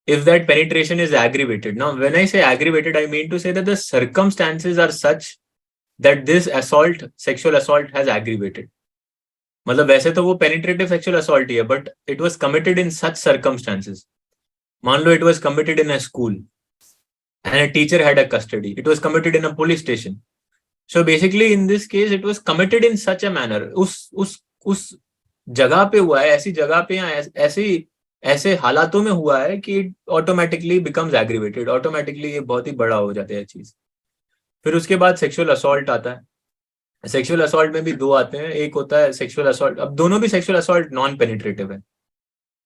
[SPEAKER 1] If that penetration is aggravated. Now when I say aggravated, I mean to say that the circumstances are such that this sexual assault has aggravated. मतलब वैसे तो वो penetrative sexual assault ही है, but it was committed in such circumstances. मान लो it was committed in a school and a teacher had a custody. It was committed in a police station. So basically in this case it was committed in such a manner. उस जगह पे हुआ है, ऐसी जगह पे या ऐसे हालातों में हुआ है कि it automatically becomes aggravated. Automatically ये बहुत ही बड़ा हो जाता है चीज. फिर उसके बाद सेक्सुअल असॉल्ट आता है. सेक्सुअल असॉल्ट में भी दो आते हैं. एक होता है सेक्सुअल असॉल्ट. अब दोनों भी सेक्सुअल असॉल्ट नॉन पेनिट्रेटिव है.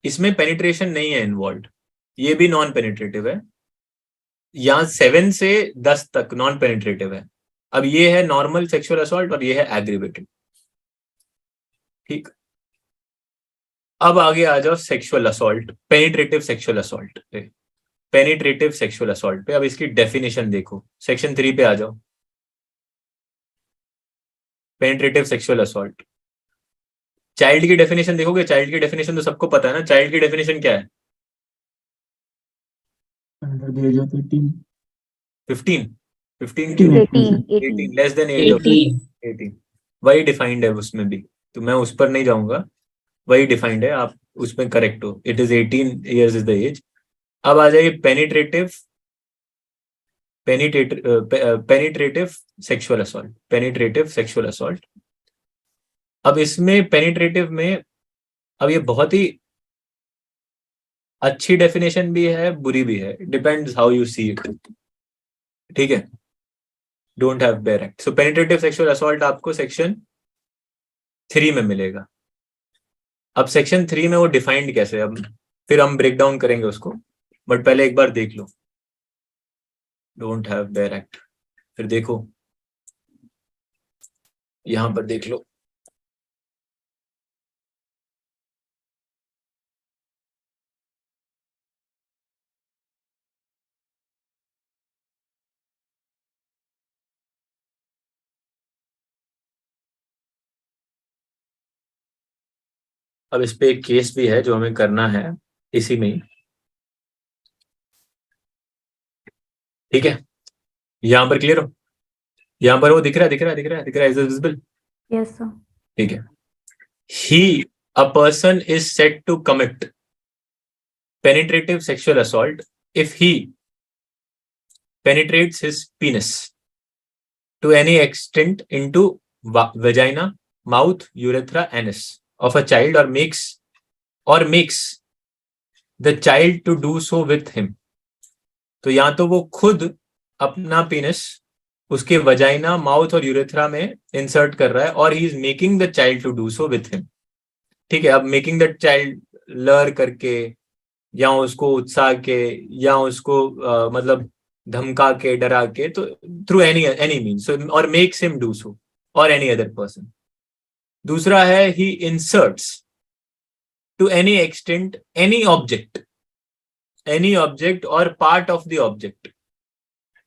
[SPEAKER 1] इसमें पेनिट्रेशन नहीं है इन्वॉल्व. ये भी नॉन पेनिट्रेटिव है. यहाँ 7 से 10 तक नॉन पेनिट्रेटिव है. अब ये है नॉर्मल सेक्सुअल असॉल्ट और ये है एग्रीवेटेड. ठीक. अब आगे आ जाओ sexual assault, penetrative sexual assault पे. पेनिट्रेटिव सेक्सुअल असॉल्ट पे अब इसकी डेफिनेशन देखो. सेक्शन 3 पे आ जाओ. Penetrative sexual assault. चाइल्ड की डेफिनेशन देखोगे. चाइल्ड की डेफिनेशन तो सबको पता है ना. चाइल्ड की डेफिनेशन क्या है?
[SPEAKER 2] Under the age of 18.
[SPEAKER 1] 15
[SPEAKER 5] 18
[SPEAKER 1] less than 18. वही डिफाइंड है उसमें भी, तो मैं उस पर नहीं जाऊंगा. वही डिफाइंड है, आप उसमें करेक्ट हो. It is 18 years is the age. अब आ जाइए penetrative sexual assault. Penetrative sexual assault. अब इसमें पेनिट्रेटिव में अब ये बहुत ही अच्छी डेफिनेशन भी है, बुरी भी है. Depends how you see it. ठीक है. Don't have bare act. So penetrative sexual assault आपको सेक्शन 3 में मिलेगा. अब सेक्शन 3 में वो डिफाइंड कैसे, अब फिर हम ब्रेक डाउन करेंगे उसको, बट पहले एक बार देख लो. Don't have bare act. फिर देखो यहां पर देख लो. अब इस पे एक केस भी है जो हमें करना है इसी में ही. ठीक है. यहां पर क्लियर हो. यहां पर वो दिख रहा है. Is visible?
[SPEAKER 5] Yes, sir.
[SPEAKER 1] ठीक है. He a person is said to commit penetrative sexual assault if he penetrates his penis to any extent into vagina, mouth, urethra, anus of a child or makes the child to do so with him. तो या तो वो खुद अपना penis उसके vagina, mouth और urethra में insert कर रहा है, और he is making the child to do so with him. ठीक है. अब मेकिंग द चाइल्ड लर करके या उसको उत्साह के या उसको मतलब धमका के, डरा के, तो through any means, or makes him do so or any other person. दूसरा है he inserts to any extent any object or part of the object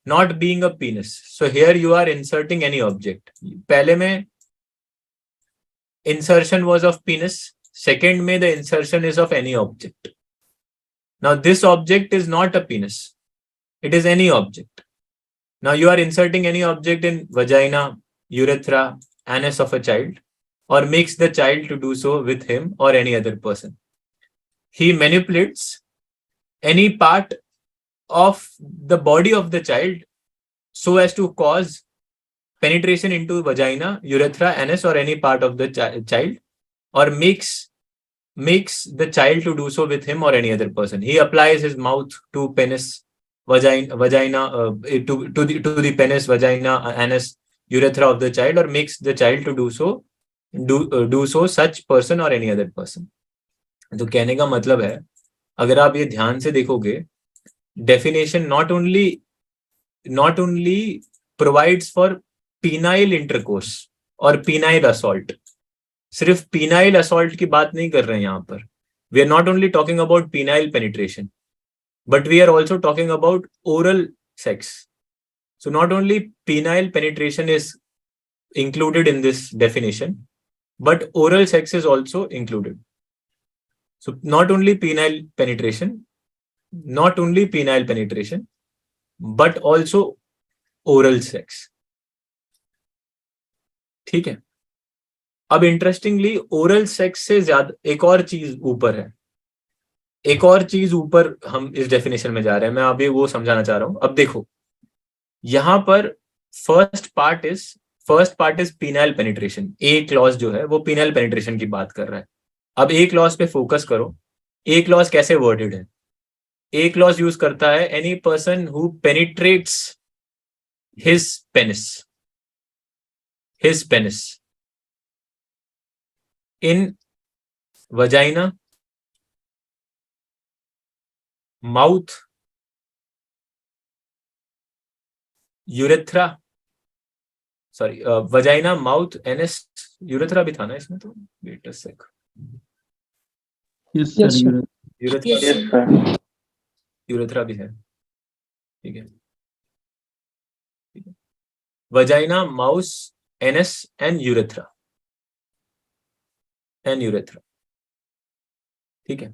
[SPEAKER 1] not being a penis. So here you are inserting any object. पहले में insertion was of penis. Second में the insertion is of any object. Now this object is not a penis. It is any object. Now you are inserting any object in vagina, urethra, anus of a child, or makes the child to do so with him or any other person. He manipulates any part of the body of the child so as to cause penetration into vagina, urethra, anus, or any part of the child, or makes the child to do so with him or any other person. He applies his mouth to penis vagina to the penis, vagina, anus, urethra of the child, or makes the child to do so such person or any other person. तो कहने का मतलब है, अगर आप ये ध्यान से देखोगे, definition not only provides for penile intercourse और penile assault. सिर्फ penile assault की बात नहीं कर रहे हैं यहाँ पर. We are not only talking about penile penetration, but we are also talking about oral sex. So not only penile penetration is included in this definition, but oral sex is also included. So not only penile penetration, but also oral sex. ठीक है. अब interestingly oral sex से ज्यादा एक और चीज ऊपर हम इस डेफिनेशन में जा रहे हैं. मैं अभी वो समझाना चाह रहा हूं. अब देखो, यहां पर first part is penile penetration. A clause जो है वो पीनाइल पेनिट्रेशन की बात कर रहा है. अब ए क्लॉज पे फोकस करो. ए क्लॉज कैसे वर्डेड है? ए क्लॉज यूज करता है any person who penetrates his penis in vagina, mouth, urethra, vagina, mouth, anus, urethra भी था ना इसमें. तो wait a sec.
[SPEAKER 2] Yes, sir.
[SPEAKER 1] urethra भी है. ठीक है. vagina, mouth, anus and urethra. ठीक है.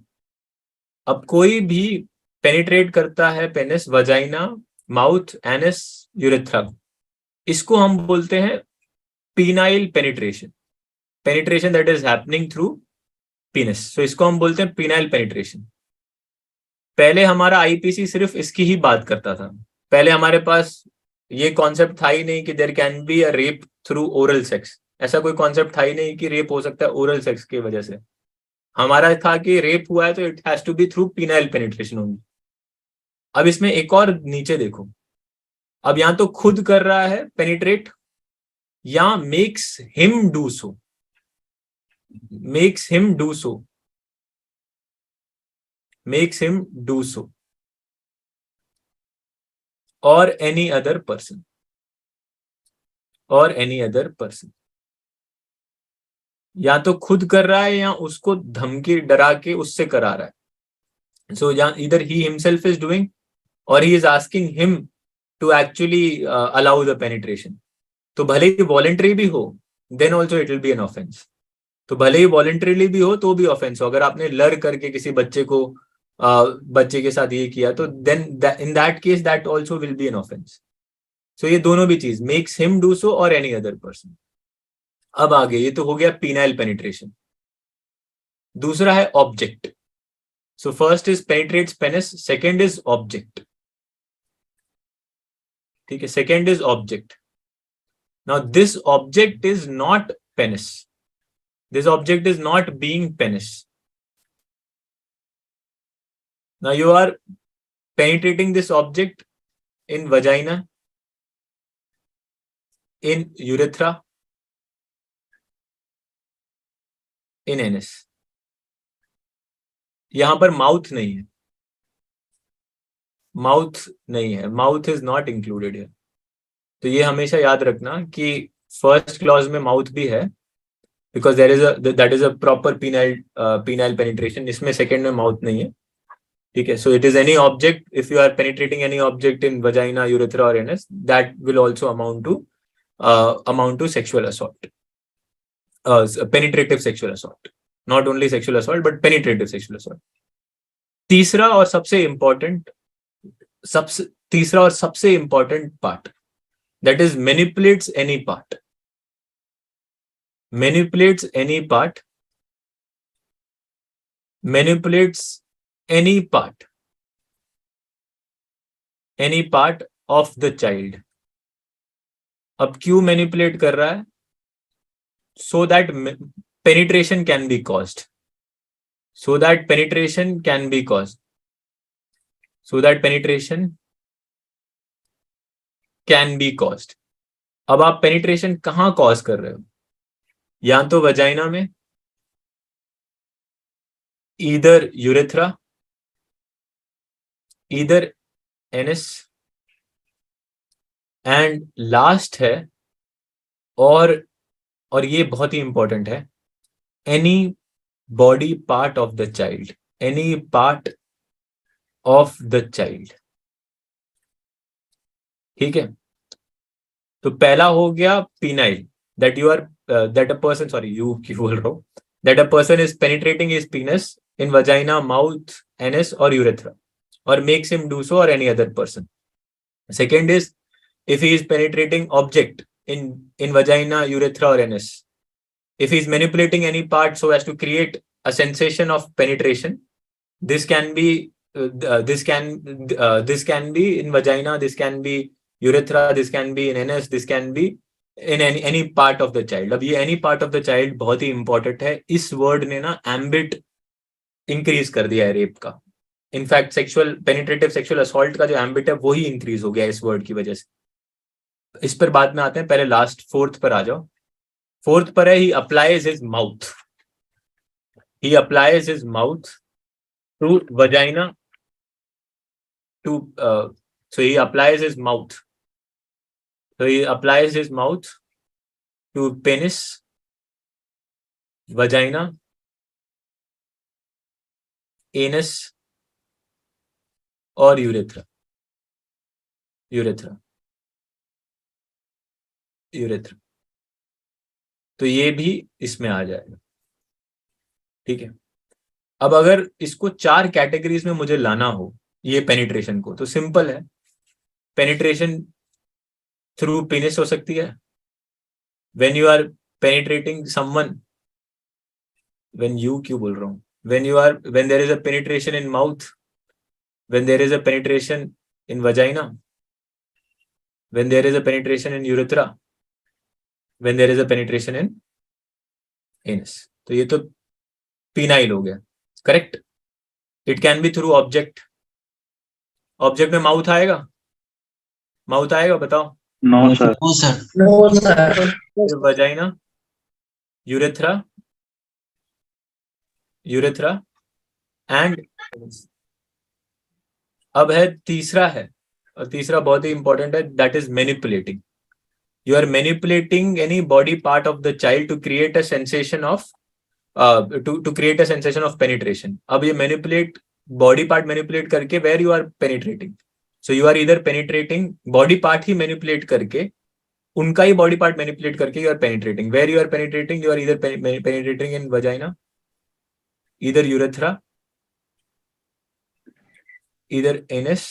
[SPEAKER 1] अब कोई भी पेनिट्रेट करता है penis, vagina, mouth, anus, urethra, इसको हम बोलते हैं penile penetration that is happening through penis. So इसको हम बोलते हैं पीनाइल पेनिट्रेशन. पहले हमारा आईपीसी सिर्फ इसकी ही बात करता था. पहले हमारे पास ये कॉन्सेप्ट था ही नहीं कि there can be a rape through oral sex. ऐसा कोई कॉन्सेप्ट था ही नहीं कि रेप हो सकता है ओरल सेक्स की वजह से. हमारा था कि रेप हुआ है तो it has to be through penile penetration only. अब इसमें एक और नीचे देखो. अब यहां तो खुद कर रहा है पेनिट्रेट, या makes him do so or any other person. या तो खुद कर रहा है या उसको धमकी डरा के उससे करा रहा है. सो either he himself is doing or he is asking him to actually allow the penetration. तो भले ही वॉलेंटरी भी हो, then also it will be an offense. तो भले ही वॉलेंटरीली भी हो तो भी ऑफेंस हो. अगर आपने लड़ करके किसी बच्चे के साथ ये किया तो then in that case that also will be an offense. So ये दोनों भी चीज, makes him do so or any other person. अब आगे, ये तो हो गया पीनाइल पेनिट्रेशन. दूसरा है object. So first is penetrates penis, second is object. ठीक है, second is object. Now this object is not penis. This object is not being penis. Now you are penetrating this object in vagina, in urethra, in anus. यहां पर mouth नहीं है. Mouth is not included है. तो ये हमेशा याद रखना कि फर्स्ट क्लॉज में माउथ भी है, because that is a proper penile penetration. इसमें सेकंड में माउथ नहीं है. ठीक है. So it is any object. If you are penetrating any object in vagina, urethra or anus, that will also amount to sexual assault, penetrative sexual assault. Not only sexual assault but penetrative sexual assault. तीसरा और सबसे important part, that is manipulates any part. Manipulates any part of the child. अब क्यों manipulate कर रहा है? So that penetration can be caused. So that penetration can be caused. अब आप पेनिट्रेशन कहाँ कॉज कर रहे हो? या तो वजाइना में, either urethra, either anus, and last है, और ये बहुत ही इंपॉर्टेंट है, any body part of the child, any part of the child. ठीक है, तो पहला हो गया penile, that you are that a person, sorry you क्यों बोल रहा हूँ, that a person is penetrating his penis in vagina, mouth, anus और urethra, or makes him do so, or any other person. Second is if he is penetrating object in vagina, urethra or anus. If he is manipulating any part so as to create a sensation of penetration, this can be this can be in vagina, this can be urethra, this can be in anus, this can be in any part of the child. अब ये any part of the child बहुत ही important है. इस word ने ना ambit increase कर दिया है रेप का. In fact sexual penetrative sexual assault का जो एम्बिट है वही इंक्रीज हो गया इस वर्ड की वजह से. इस पर बाद में आते हैं, पहले लास्ट फोर्थ पर आ जाओ. फोर्थ पर है he applies his mouth, he applies his mouth to vagina, to so he applies his mouth, so he applies his mouth to penis, vagina, anus और यूरेथ्रा. तो ये भी इसमें आ जाएगा. ठीक है, अब अगर इसको 4 कैटेगरीज में मुझे लाना हो ये पेनिट्रेशन को, तो सिंपल है. पेनिट्रेशन थ्रू पेनिस हो सकती है, when you are penetrating someone, when you क्यों बोल रहा हूं, when there is a penetration in mouth, when there is a penetration in vagina, when there is a penetration in urethra, when there is a penetration in anus. तो ये तो penile हो गया, correct. It can be through object. Object में mouth आएगा, mouth आएगा, बताओ.
[SPEAKER 5] No, sir.
[SPEAKER 4] No, sir.
[SPEAKER 2] No, sir.
[SPEAKER 1] Vagina, urethra and. अब है तीसरा है, और तीसरा बहुत ही इंपॉर्टेंट है, that is manipulating. You are manipulating any body part of the child to create a sensation of to create a sensation of penetration. अब ये मैनिपुलेट, बॉडी पार्ट मैनिपुलेट करके where you are penetrating. So you are इधर penetrating body part ही manipulate करके, उनका ही body part manipulate करके you are penetrating. Where you are penetrating, you are इधर पेनिट्रेटिंग इन वजाइना, इधर यूरेथ्रा, इधर एनस,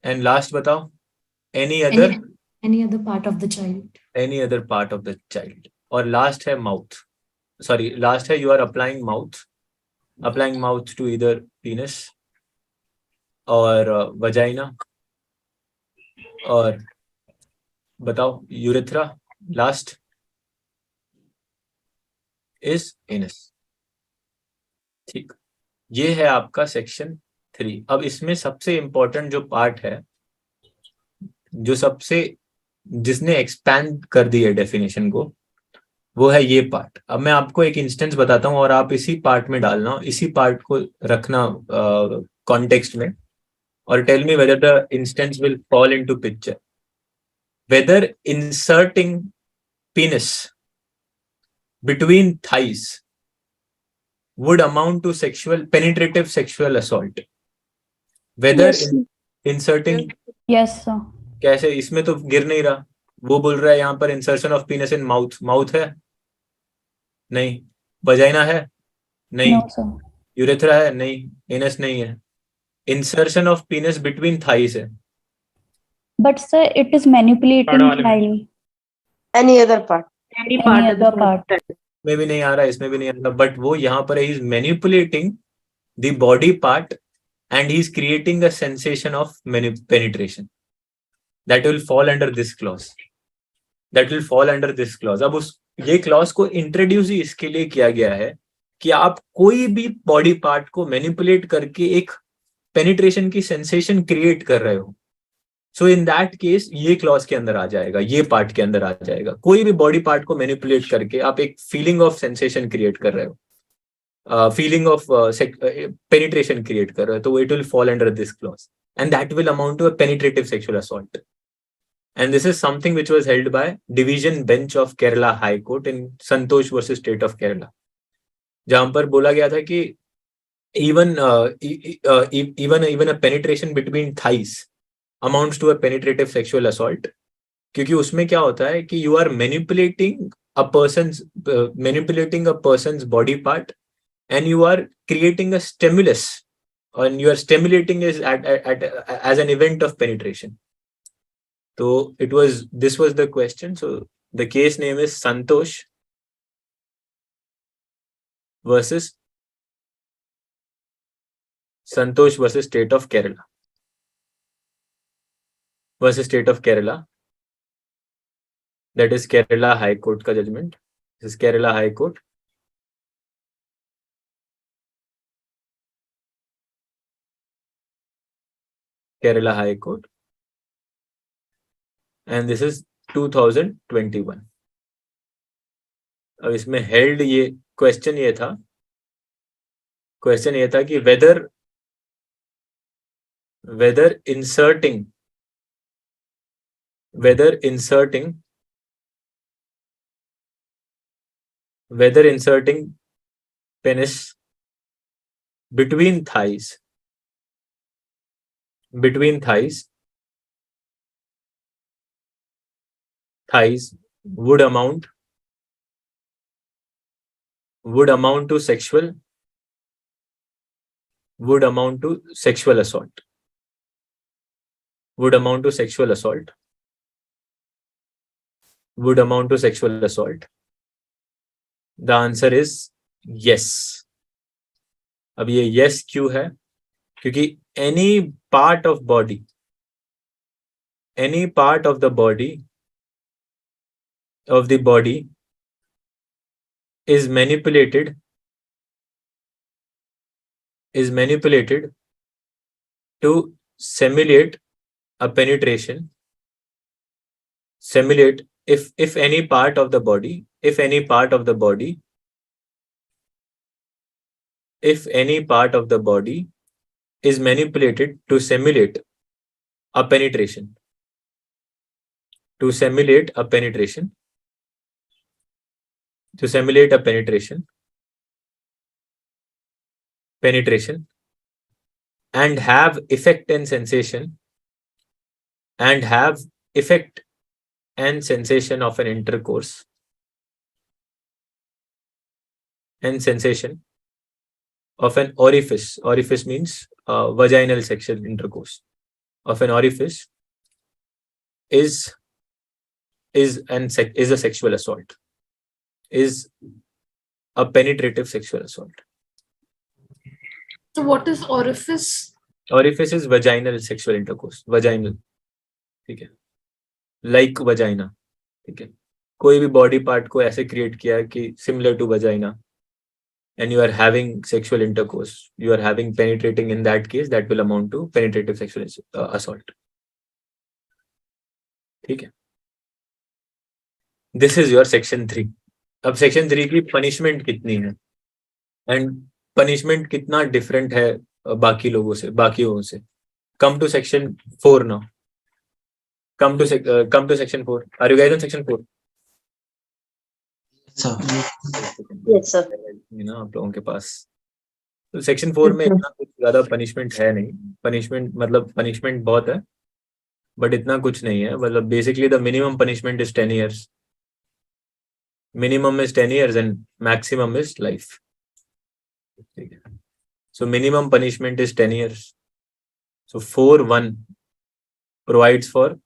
[SPEAKER 1] एंड लास्ट बताओ, any other
[SPEAKER 6] Any other part of the child.
[SPEAKER 1] any other part of the child. और last है mouth, sorry last है you are applying mouth to इधर penis और vagina, और बताओ यूरेथ्रा, लास्ट इज एनस. ठीक, ये है आपका सेक्शन 3. अब इसमें सबसे इंपॉर्टेंट जो पार्ट है, जो सबसे जिसने एक्सपैंड कर दी है डेफिनेशन को, वो है ये पार्ट. अब मैं आपको एक इंस्टेंस बताता हूं और आप इसी पार्ट में डालना, इसी पार्ट को रखना कॉन्टेक्स्ट में, और tell me whether the instance will fall into picture. Whether inserting penis between thighs would amount to penetrative sexual assault. Whether
[SPEAKER 3] Yes.
[SPEAKER 1] inserting,
[SPEAKER 6] Yes, sir.
[SPEAKER 1] कैसे, इसमें तो गिर नहीं रहा. वो बोल रहा है यहाँ पर insertion of पीनस in mouth. Mouth है नहीं, वजाइना है नहीं,
[SPEAKER 6] No, sir.
[SPEAKER 1] यूरेथ्रा है नहीं, एनस नहीं है. इंसर्शन ऑफ पीनस बिटवीन थाइस है.
[SPEAKER 6] But sir, it is manipulating child.
[SPEAKER 7] Any other part.
[SPEAKER 6] Any other part.
[SPEAKER 1] में भी नहीं आ रहा, इसमें भी नहीं आ रहा, बट वो यहाँ पर is manipulating the body part and he is creating a sensation of penetration. That will fall under this clause, that will fall under this clause. अब उस ये क्लॉज को इंट्रोड्यूस ही इसके लिए किया गया है कि आप कोई भी बॉडी पार्ट को मैनिपुलेट करके एक पेनिट्रेशन की सेंसेशन क्रिएट कर रहे हो. सो इन दैट केस ये क्लॉज के अंदर आ जाएगा, ये पार्ट के अंदर आ जाएगा। कोई भी बॉडी पार्ट को मैनिपुलेट करके आप एक फीलिंग ऑफ सेंसेशन क्रिएट कर रहे हो, फीलिंग ऑफ पेनिट्रेशन क्रिएट कर रहे हो, तो it will fall under this clause and that will amount to a penetrative sexual assault. And this is something which was held by Division Bench of Kerala High Court in Santosh versus State of Kerala, जहां पर बोला गया था कि even a penetration between thighs amounts to a penetrative sexual assault, क्योंकि उसमें क्या होता है कि you are manipulating a person's body part and you are creating a stimulus and you are stimulating it as an event of penetration. So this was the question. So the case name is Santosh versus State of Kerala. That is Kerala High Court का judgment. This is Kerala High Court. Kerala High Court. And this is 2021. अब इसमें held ये question ये था कि whether inserting penis between thighs would amount to sexual assault. The answer is yes. अब ये yes क्यों है? क्योंकि any part of the body is manipulated to simulate a penetration. If any part of the body is manipulated to simulate a penetration, and have effect and sensation of an intercourse and sensation of an orifice. Orifice means vaginal sexual intercourse of an orifice is a sexual assault, is a penetrative sexual assault.
[SPEAKER 2] So what is orifice?
[SPEAKER 1] Orifice is vaginal sexual intercourse. Vaginal, ठीक है, like vagina, ठीक है. कोई भी body part को ऐसे create किया कि similar to vagina, and you are having sexual intercourse, you are having penetrating, in that case that will amount to penetrative sexual assault. ठीक है. This is your section 3. अब section 3 की punishment कितनी है and punishment कितना different है बाकियों से. Come to section 4 now. Come to section 4. Are you guys on section 4?
[SPEAKER 4] So
[SPEAKER 7] Yes, sir.
[SPEAKER 1] ना आप लोगों के पास तो सेक्शन 4 में इतना कुछ ज्यादा पनिशमेंट है नहीं. पनिशमेंट बहुत है बट इतना कुछ नहीं है. मतलब basically the minimum punishment is 10 years. Minimum is 10 years and maximum is life. So minimum punishment is 10 years. So 4(1) provides for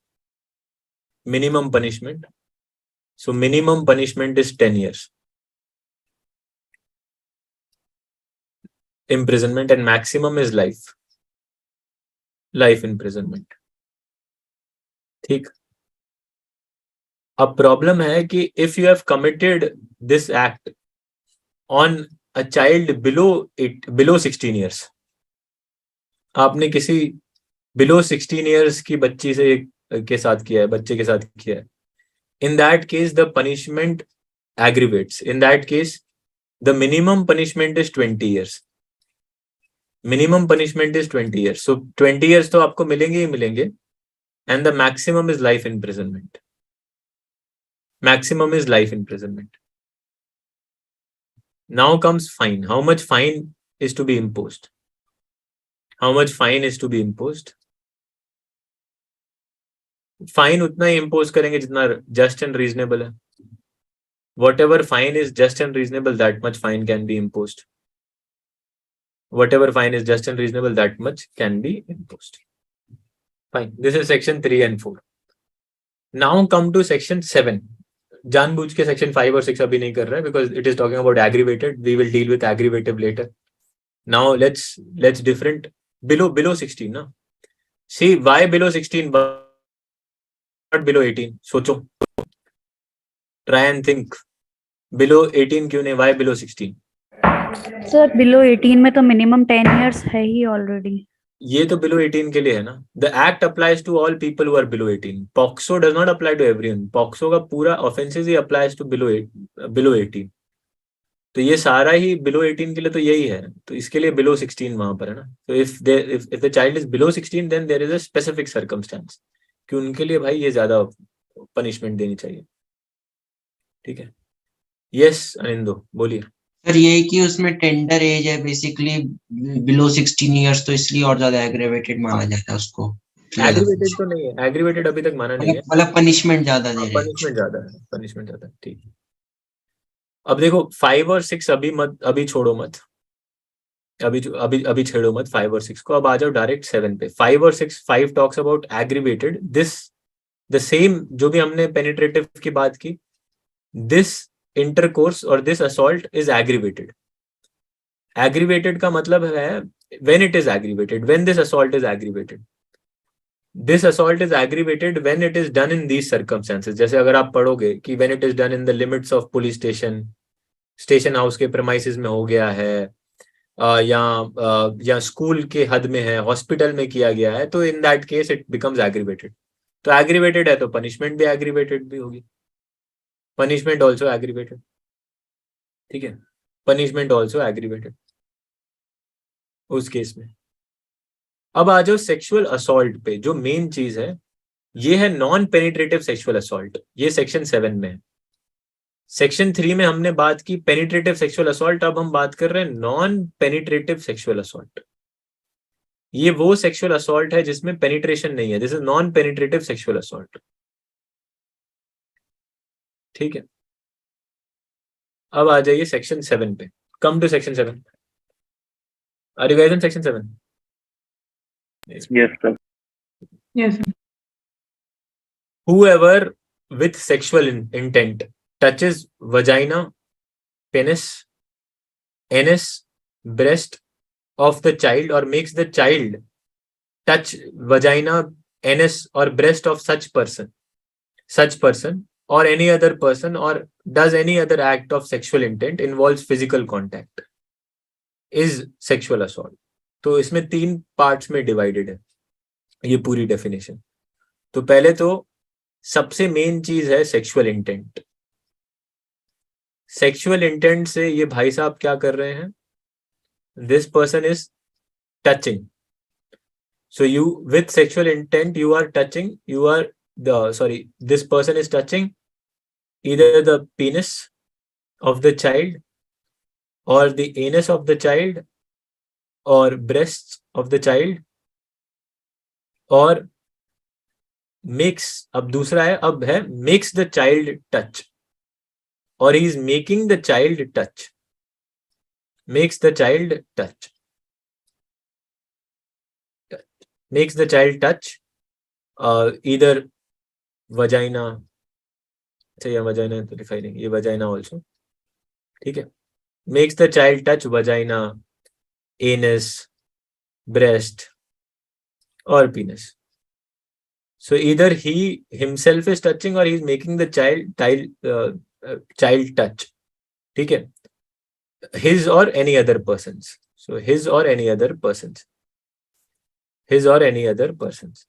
[SPEAKER 1] minimum punishment. So minimum punishment is 10 years imprisonment and maximum is life imprisonment. ठीक. अब problem है कि if you have committed this act on a child below 16 years, आपने किसी below 16 years की बच्ची से के साथ किया है, बच्चे के साथ किया है, in that case the punishment aggravates. In that case the minimum punishment is 20 years. Minimum punishment is 20 years. So 20 years तो आपको मिलेंगे ही मिलेंगे, and the maximum is life imprisonment. Maximum is life imprisonment. Now comes fine. How much fine is to be imposed? How much fine is to be imposed? Fine उतना ही impose करेंगे जितना just and reasonable है. Whatever fine is just and reasonable, that much fine can be imposed. Whatever fine is just and reasonable, that much can be imposed. Fine. This is section 3 and 4. Now come to section 7. जानबूझ के section 5 और 6 अभी नहीं कर रहा है because it is talking about aggravated. We will deal with aggravative later. Now let's different below 16 ना. See why below 16 but below 18? सोचो. Try and think. Below 18 क्यों नहीं? Why below 16?
[SPEAKER 6] सर बिलो 18 में तो मिनिमम 10 इयर्स है ही already.
[SPEAKER 1] ये तो below 18 के लिए है ना. The act applies to all people who are below 18. POCSO does not apply to everyone. POCSO का पूरा offenses he applies to below 18. तो ये सारा ही below 18 के लिए तो यही है. तो इसके लिए below 16 वहां पर है ना. So if the child is below 16, then there is a specific circumstance कि उनके लिए भाई ये ज्यादा punishment देनी चाहिए. ठीक है. Yes, अनिंदो बोलिए.
[SPEAKER 4] सर ये कि उसमें टेंडर एज है बेसिकली बिलो 16 इयर्स, तो इसलिए और ज्यादा एग्रेवेटेड माना जाता है उसको.
[SPEAKER 1] एग्रीवेटेड तो नहीं है. एग्रीवेटेड अभी तक माना नहीं है.
[SPEAKER 4] मतलब पनिशमेंट ज्यादा दे रहे हैं.
[SPEAKER 1] पनिशमेंट ज्यादा है. पनिशमेंट ज्यादा है. ठीक है. अब देखो 5 और 6 अभी छोड़ो मत. अभी छेड़ो मत 5 और 6 को. अब आ जाओ डायरेक्ट 7 पे. 5 और 6. 5 talks about aggravated. This the same जो भी हमने पेनिट्रेटिव की बात की. दिस इंटरकोर्स और this assault is aggravated. Aggravated का मतलब है when it is aggravated, when this assault is aggravated. This assault is aggravated when it is done in these circumstances. जैसे अगर आप पढ़ोगे कि when it is done in the limits of police station house के premises में हो गया है, या स्कूल के हद में है, हॉस्पिटल में किया गया है, तो in that case it becomes aggravated. तो एग्रीवेटेड है तो पनिशमेंट भी एग्रीवेटेड भी होगी. Punishment also aggravated. ठीक है. पनिशमेंट ऑल्सो एग्रीवेटेड उस केस में. अब आ जाओ सेक्सुअल असॉल्ट पे. जो मेन चीज है ये है नॉन पेनिट्रेटिव सेक्सुअल असॉल्ट. ये सेक्शन 7 में है. सेक्शन 3 में हमने बात की पेनिट्रेटिव सेक्सुअल असॉल्ट. अब हम बात कर रहे हैं नॉन पेनिट्रेटिव सेक्सुअल असॉल्ट. ये वो सेक्सुअल असॉल्ट है जिसमें पेनिट्रेशन नहीं है. This is non penetrative sexual assault. ठीक है. अब आ जाइए सेक्शन 7 पे. Come to section 7. Are you guys in section 7?
[SPEAKER 2] Yes, sir.
[SPEAKER 7] Yes.
[SPEAKER 1] Whoever with sexual intent touches vagina, penis, anus, breast of the child or makes the child touch vagina, anus or breast of such person or any other person or does any other act of sexual intent involves physical contact is sexual assault. तो इसमें 3 parts में divided है ये पूरी definition. तो पहले तो सबसे मेन चीज है सेक्सुअल इंटेंट. सेक्सुअल इंटेंट से ये भाई साहब क्या कर रहे हैं? This person is touching. So you with sexual intent you are touching, this person is touching either the penis of the child or the anus of the child or breasts of the child or makes. अब दूसरा है, अब है makes the child touch or he is making the child touch. Makes the child touch. Makes the child touch either vagina. अच्छा ये vagina तो लिखा ही नहीं. ये वजाइना ऑल्सो. ठीक है. Makes the child touch vagina, anus, breast or penis. So either he himself is touching or he is making the child touch. ठीक है. His or any other persons. So his or any other persons. his or any other persons.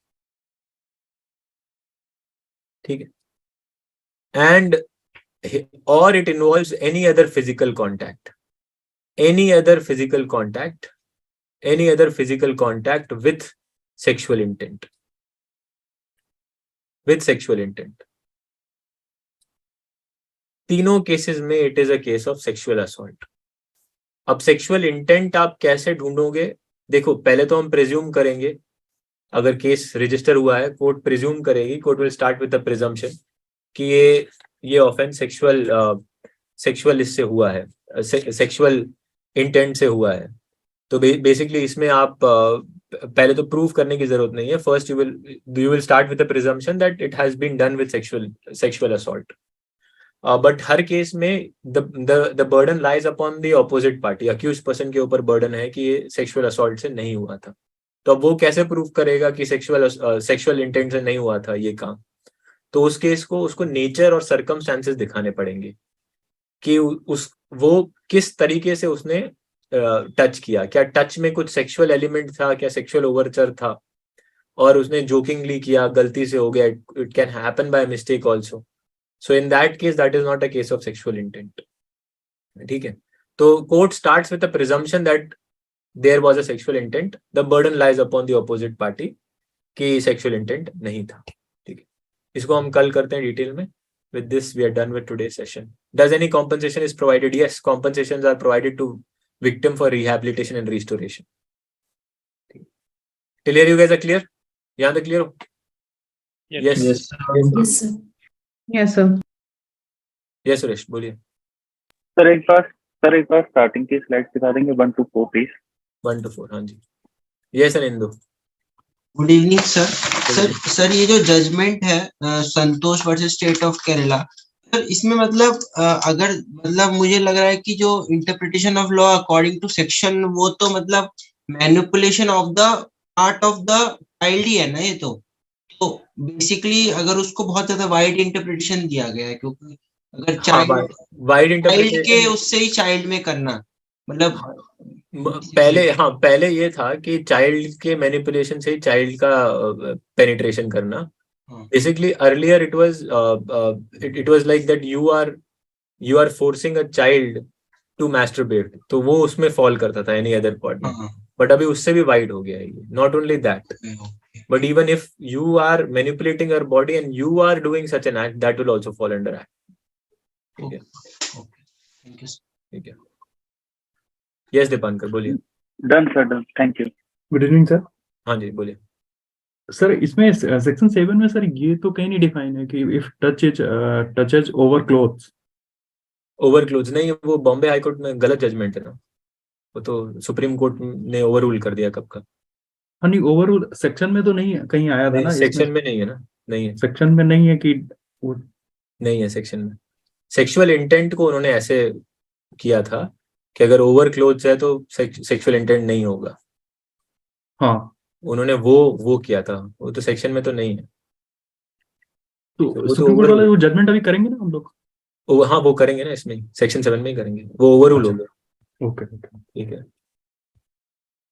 [SPEAKER 1] ठीक है. And or it involves any other physical contact. Any other physical contact with sexual intent. With sexual intent. तीनों cases में it is a case of sexual assault. अब sexual intent आप कैसे ढूंढोगे? देखो, पहले तो हम प्रिज्यूम करेंगे, अगर केस रजिस्टर हुआ है, कोर्ट प्रिज्यूम करेगी, court will start with the presumption कि ये ऑफेंस सेक्सुअल इससे हुआ है, सेक्सुअल इंटेंट से हुआ है. तो बेसिकली इसमें आप पहले तो प्रूव करने की जरूरत नहीं है. First you will start with the presumption that it has been done with sexual assault. But हर केस में the burden lies upon the opposite party. Accused person के ऊपर बर्डन है कि ये सेक्सुअल असॉल्ट से नहीं हुआ था. तो अब वो कैसे प्रूव करेगा कि सेक्सुअल इंटेंट से नहीं हुआ था ये काम? तो उस केस को उसको नेचर और सर्कमस्टांसेस दिखाने पड़ेंगे कि वो किस तरीके से उसने टच किया. क्या टच में कुछ सेक्सुअल एलिमेंट था, क्या सेक्सुअल ओवरचर था, और उसने जोकिंगली किया, गलती से हो गया, it can happen by mistake also. So in that case, that is not a case of sexual intent. ठीक है. तो court starts with the presumption that there was a sexual intent. The burden lies upon the opposite party कि sexual intent नहीं था. ठीक है. इसको हम कल करते हैं डिटेल में. With this, we are done with today's session. Does any compensation is provided? Yes, compensations are provided to victim for rehabilitation and restoration. Till here, you guys are clear? यहाँ तक clear हो? Yes.
[SPEAKER 2] Yes, sir.
[SPEAKER 5] Yes, sir.
[SPEAKER 1] Yes, Suresh बोलिए.
[SPEAKER 2] Sir एक बार starting की slide दिखा देंगे 1 to 4 please.
[SPEAKER 1] 1 to 4. हाँ जी. Yes, Anindu.
[SPEAKER 4] Good evening sir. Sir ये जो जजमेंट है Santosh versus state of Kerala, sir इसमें मतलब अगर मतलब मुझे लग रहा है कि जो interpretation of law according to section, वो तो मतलब manipulation of the part of the child ही है ना ये तो बेसिकली अगर उसको बहुत ज्यादा वाइड इंटरप्रिटेशन दिया गया है, क्योंकि अगर चाइल्ड के उससे ही चाइल्ड में करना मतलब
[SPEAKER 1] पहले ये था कि चाइल्ड के मैनिपुलेशन से ही चाइल्ड का पेनिट्रेशन करना. Basically earlier it was like that you are forcing a child to masturbate, तो वो उसमें फॉल करता था एनी अदर पार्ट में. बट अभी उससे भी वाइड हो गया है. Not only that, but even if you are manipulating her body and you are doing such an act, that will also fall under act. ठीक है. ठीक है. Yes, दीपांकर बोलिए.
[SPEAKER 2] Done sir, done. Thank you.
[SPEAKER 8] Good evening sir.
[SPEAKER 1] हाँ जी बोलिए.
[SPEAKER 8] Sir इसमें section 7 में sir ये तो कहीं नहीं डिफाइन है कि if touches over clothes.
[SPEAKER 1] Over clothes नहीं, वो बॉम्बे हाई कोर्ट में गलत जजमेंट है ना. वो तो सुप्रीम कोर्ट ने ओवर रूल कर दिया कब का.
[SPEAKER 8] नहीं, ओवरऑल सेक्शन में तो नहीं कहीं आया था ना.
[SPEAKER 1] सेक्शन में नहीं है ना. नहीं है
[SPEAKER 8] सेक्शन में, नहीं है कि
[SPEAKER 1] नहीं है सेक्शन में. सेक्सुअल इंटेंट को उन्होंने ऐसे किया था कि अगर ओवर क्लोथ्स है तो सेक्सुअल इंटेंट नहीं होगा.
[SPEAKER 8] हाँ,
[SPEAKER 1] उन्होंने वो किया था. वो तो सेक्शन में तो नहीं है.
[SPEAKER 8] तो सुप्रीम कोर्ट वाले वो जजमेंट अभी करेंगे ना हम लोग.
[SPEAKER 1] हाँ वो करेंगे ना, इसमें सेक्शन 7 में ही करेंगे. वो ओवर रूल होगा.
[SPEAKER 8] ओके.
[SPEAKER 1] ठीक है.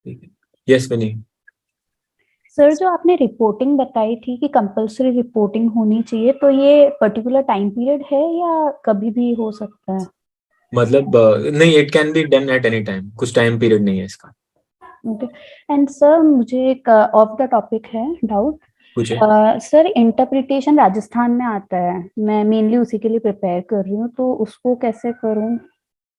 [SPEAKER 1] ठीक है. यस विनी.
[SPEAKER 6] सर जो आपने रिपोर्टिंग बताई थी कि कंपल्सरी रिपोर्टिंग होनी चाहिए, तो ये पर्टिकुलर टाइम पीरियड है या कभी भी हो सकता है?
[SPEAKER 1] मतलब नहीं, it can be done at any time. कुछ टाइम पीरियड नहीं है इसका.
[SPEAKER 6] ओके. एंड सर मुझे एक ऑफ द टॉपिक है डाउट.
[SPEAKER 1] पूछे.
[SPEAKER 6] सर इंटरप्रिटेशन राजस्थान में आता है, मैं मेनली उसी के लिए प्रिपेयर कर रही हूँ, तो उसको कैसे करूँ?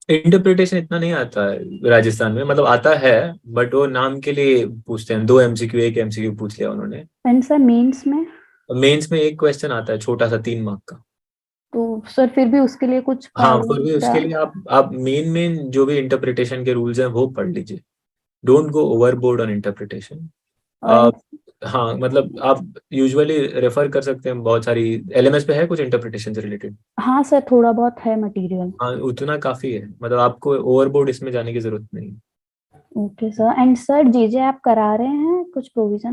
[SPEAKER 1] इंटरप्रिटेशन इतना नहीं आता है राजस्थान में. मतलब आता है बट वो नाम के लिए पूछते हैं. 2 MCQ 1 MCQ पूछ लिया उन्होंने.
[SPEAKER 6] एंड सर मेंस में
[SPEAKER 1] एक क्वेश्चन आता है छोटा सा 3 मार्क का.
[SPEAKER 6] तो सर फिर भी उसके लिए कुछ
[SPEAKER 1] हाँ, फिर भी उसके लिए आप मेन जो भी इंटरप्रिटेशन के रूल्स हैं वो पढ़ लीजिए. Don't go overboard on interpretation. हाँ मतलब आप यूजुअली रेफर कर सकते हैं. बहुत सारी LMS पे है कुछ इंटरप्रिटेशन से रिलेटेड.
[SPEAKER 6] हाँ सर थोड़ा बहुत है मटेरियल.
[SPEAKER 1] हाँ उतना काफी है. मतलब आपको ओवरबोर्ड इसमें जाने की जरूरत नहीं.
[SPEAKER 6] Okay sir. एंड सर जे आप करा रहे हैं कुछ प्रोविजन?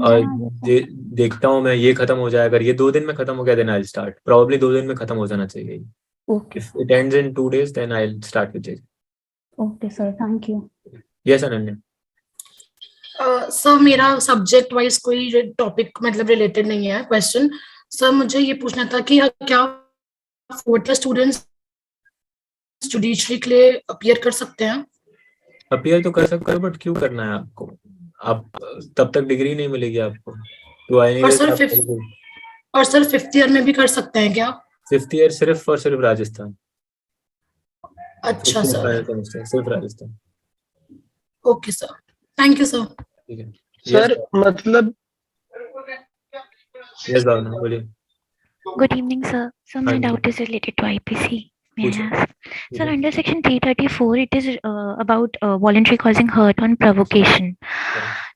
[SPEAKER 1] देखता हूँ मैं. ये खत्म हो जाए, अगर ये 2 दिन में खत्म हो गया then I will start. Probably 2 दिन में खत्म हो जाना चाहिए.
[SPEAKER 6] Okay.
[SPEAKER 1] If it ends in 2 days then I will start with JJ.
[SPEAKER 6] Okay sir, thank you.
[SPEAKER 1] Yes Ananya.
[SPEAKER 7] Sir मेरा सब्जेक्ट वाइज कोई टॉपिक मतलब रिलेटेड नहीं है क्वेश्चन। सर मुझे ये पूछना था कि क्या 40 स्टूडेंट्स जुडिशरी के लिए अपीयर कर सकते हैं?
[SPEAKER 1] अपीयर तो कर सकते हो, बट क्यों करना है आपको? आप तब तक डिग्री नहीं मिलेगी आपको। तो आई
[SPEAKER 7] और सर फिफ्थ ईयर में भी कर सकते हैं क्या?
[SPEAKER 1] फिफ्थ ईयर सिर्फ और सिर्फ राजस्थान।
[SPEAKER 7] अच्छा सर,
[SPEAKER 1] सिर्फ Rajasthan.
[SPEAKER 7] Okay sir, thank you sir.
[SPEAKER 1] ठीक है।
[SPEAKER 5] सर मतलब
[SPEAKER 1] यस भावना बोलिए।
[SPEAKER 9] Good evening, sir. So my
[SPEAKER 1] हाँ जी,
[SPEAKER 9] doubt is related to IPC. May I
[SPEAKER 1] पूछो।
[SPEAKER 9] ask? Sir,
[SPEAKER 1] पूछो।
[SPEAKER 9] under section 334, it is about voluntary causing hurt on provocation.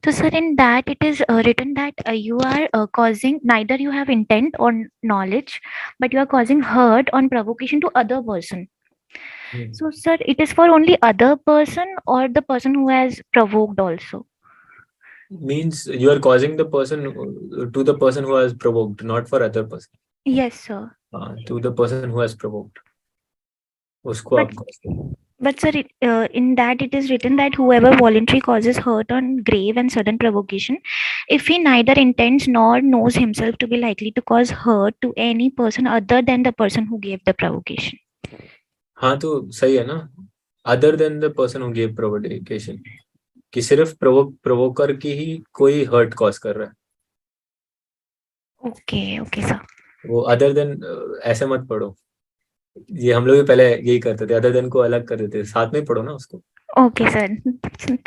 [SPEAKER 9] So, sir, in that it is written that you are causing, neither you have intent or knowledge, but you are causing hurt on provocation to other person.
[SPEAKER 1] Hmm.
[SPEAKER 9] So, sir, it is for only other person or the person who has provoked also?
[SPEAKER 1] Means you are causing the person to the person who has provoked, not for other person.
[SPEAKER 9] Yes, sir.
[SPEAKER 1] To the person who has provoked. उसको
[SPEAKER 9] But-
[SPEAKER 1] आप cause करो।
[SPEAKER 9] But sir, in that it is written that whoever voluntarily causes hurt on grave and sudden provocation, if he neither intends nor knows himself to be likely to cause hurt to any person other than the person who gave the provocation.
[SPEAKER 1] हाँ तो सही है ना, other than the person who give provocation, कि सिर्फ प्रोवोकर की ही कोई hurt cause कर रहा है।
[SPEAKER 9] Okay, okay, sir.
[SPEAKER 1] वो अदर देन ऐसे मत पढ़ो, ये हम लोग भी पहले यही करते थे, अदर देन को अलग कर देते थे, साथ में पढ़ो ना उसको।
[SPEAKER 9] Okay, sir.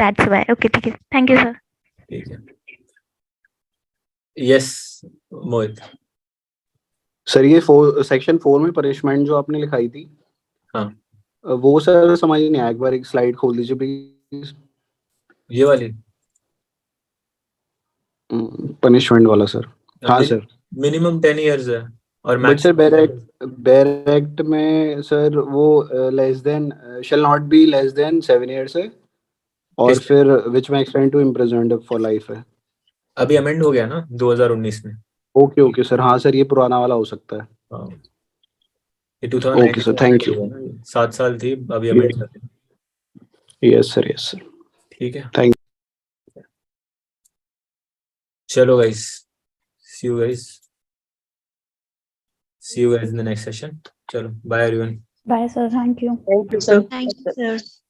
[SPEAKER 9] That's why. Okay, ठीक है. Thank you, sir.
[SPEAKER 1] ठीक है। यस मोहित।
[SPEAKER 5] सर ये सेक्शन 4 में पनिशमेंट जो आपने लिखाई थी,
[SPEAKER 1] हाँ
[SPEAKER 5] वो सर समझ नहीं आया, एक बार एक स्लाइड खोल दीजिए प्लीज।
[SPEAKER 1] ये वाली
[SPEAKER 5] पनिशमेंट वाला सर। हाँ सर,
[SPEAKER 1] मिनिमम 10 इयर्स है और
[SPEAKER 5] but sir
[SPEAKER 1] maximum
[SPEAKER 5] bare act में सर वो less than shall not be less than 7 years है, और
[SPEAKER 1] किस-
[SPEAKER 5] फिर विच में extend to imprisoned for life है।
[SPEAKER 1] अभी अमेंड हो गया ना 2019 में।
[SPEAKER 5] ओके ओके सर, हाँ सर ये पुराना वाला हो सकता है।
[SPEAKER 1] हाँ, ये 2019
[SPEAKER 5] ओके सर, थैंक यू।
[SPEAKER 1] 7 साल थी, अभी अमेंड कर दी।
[SPEAKER 5] यस सर, यस सर,
[SPEAKER 1] ठीक है।
[SPEAKER 5] थैंक
[SPEAKER 1] चलो guys, see you guys in the next session. चलो, bye everyone.
[SPEAKER 6] Bye, sir. Thank you.
[SPEAKER 7] Thank you sir.
[SPEAKER 3] Thank you, sir.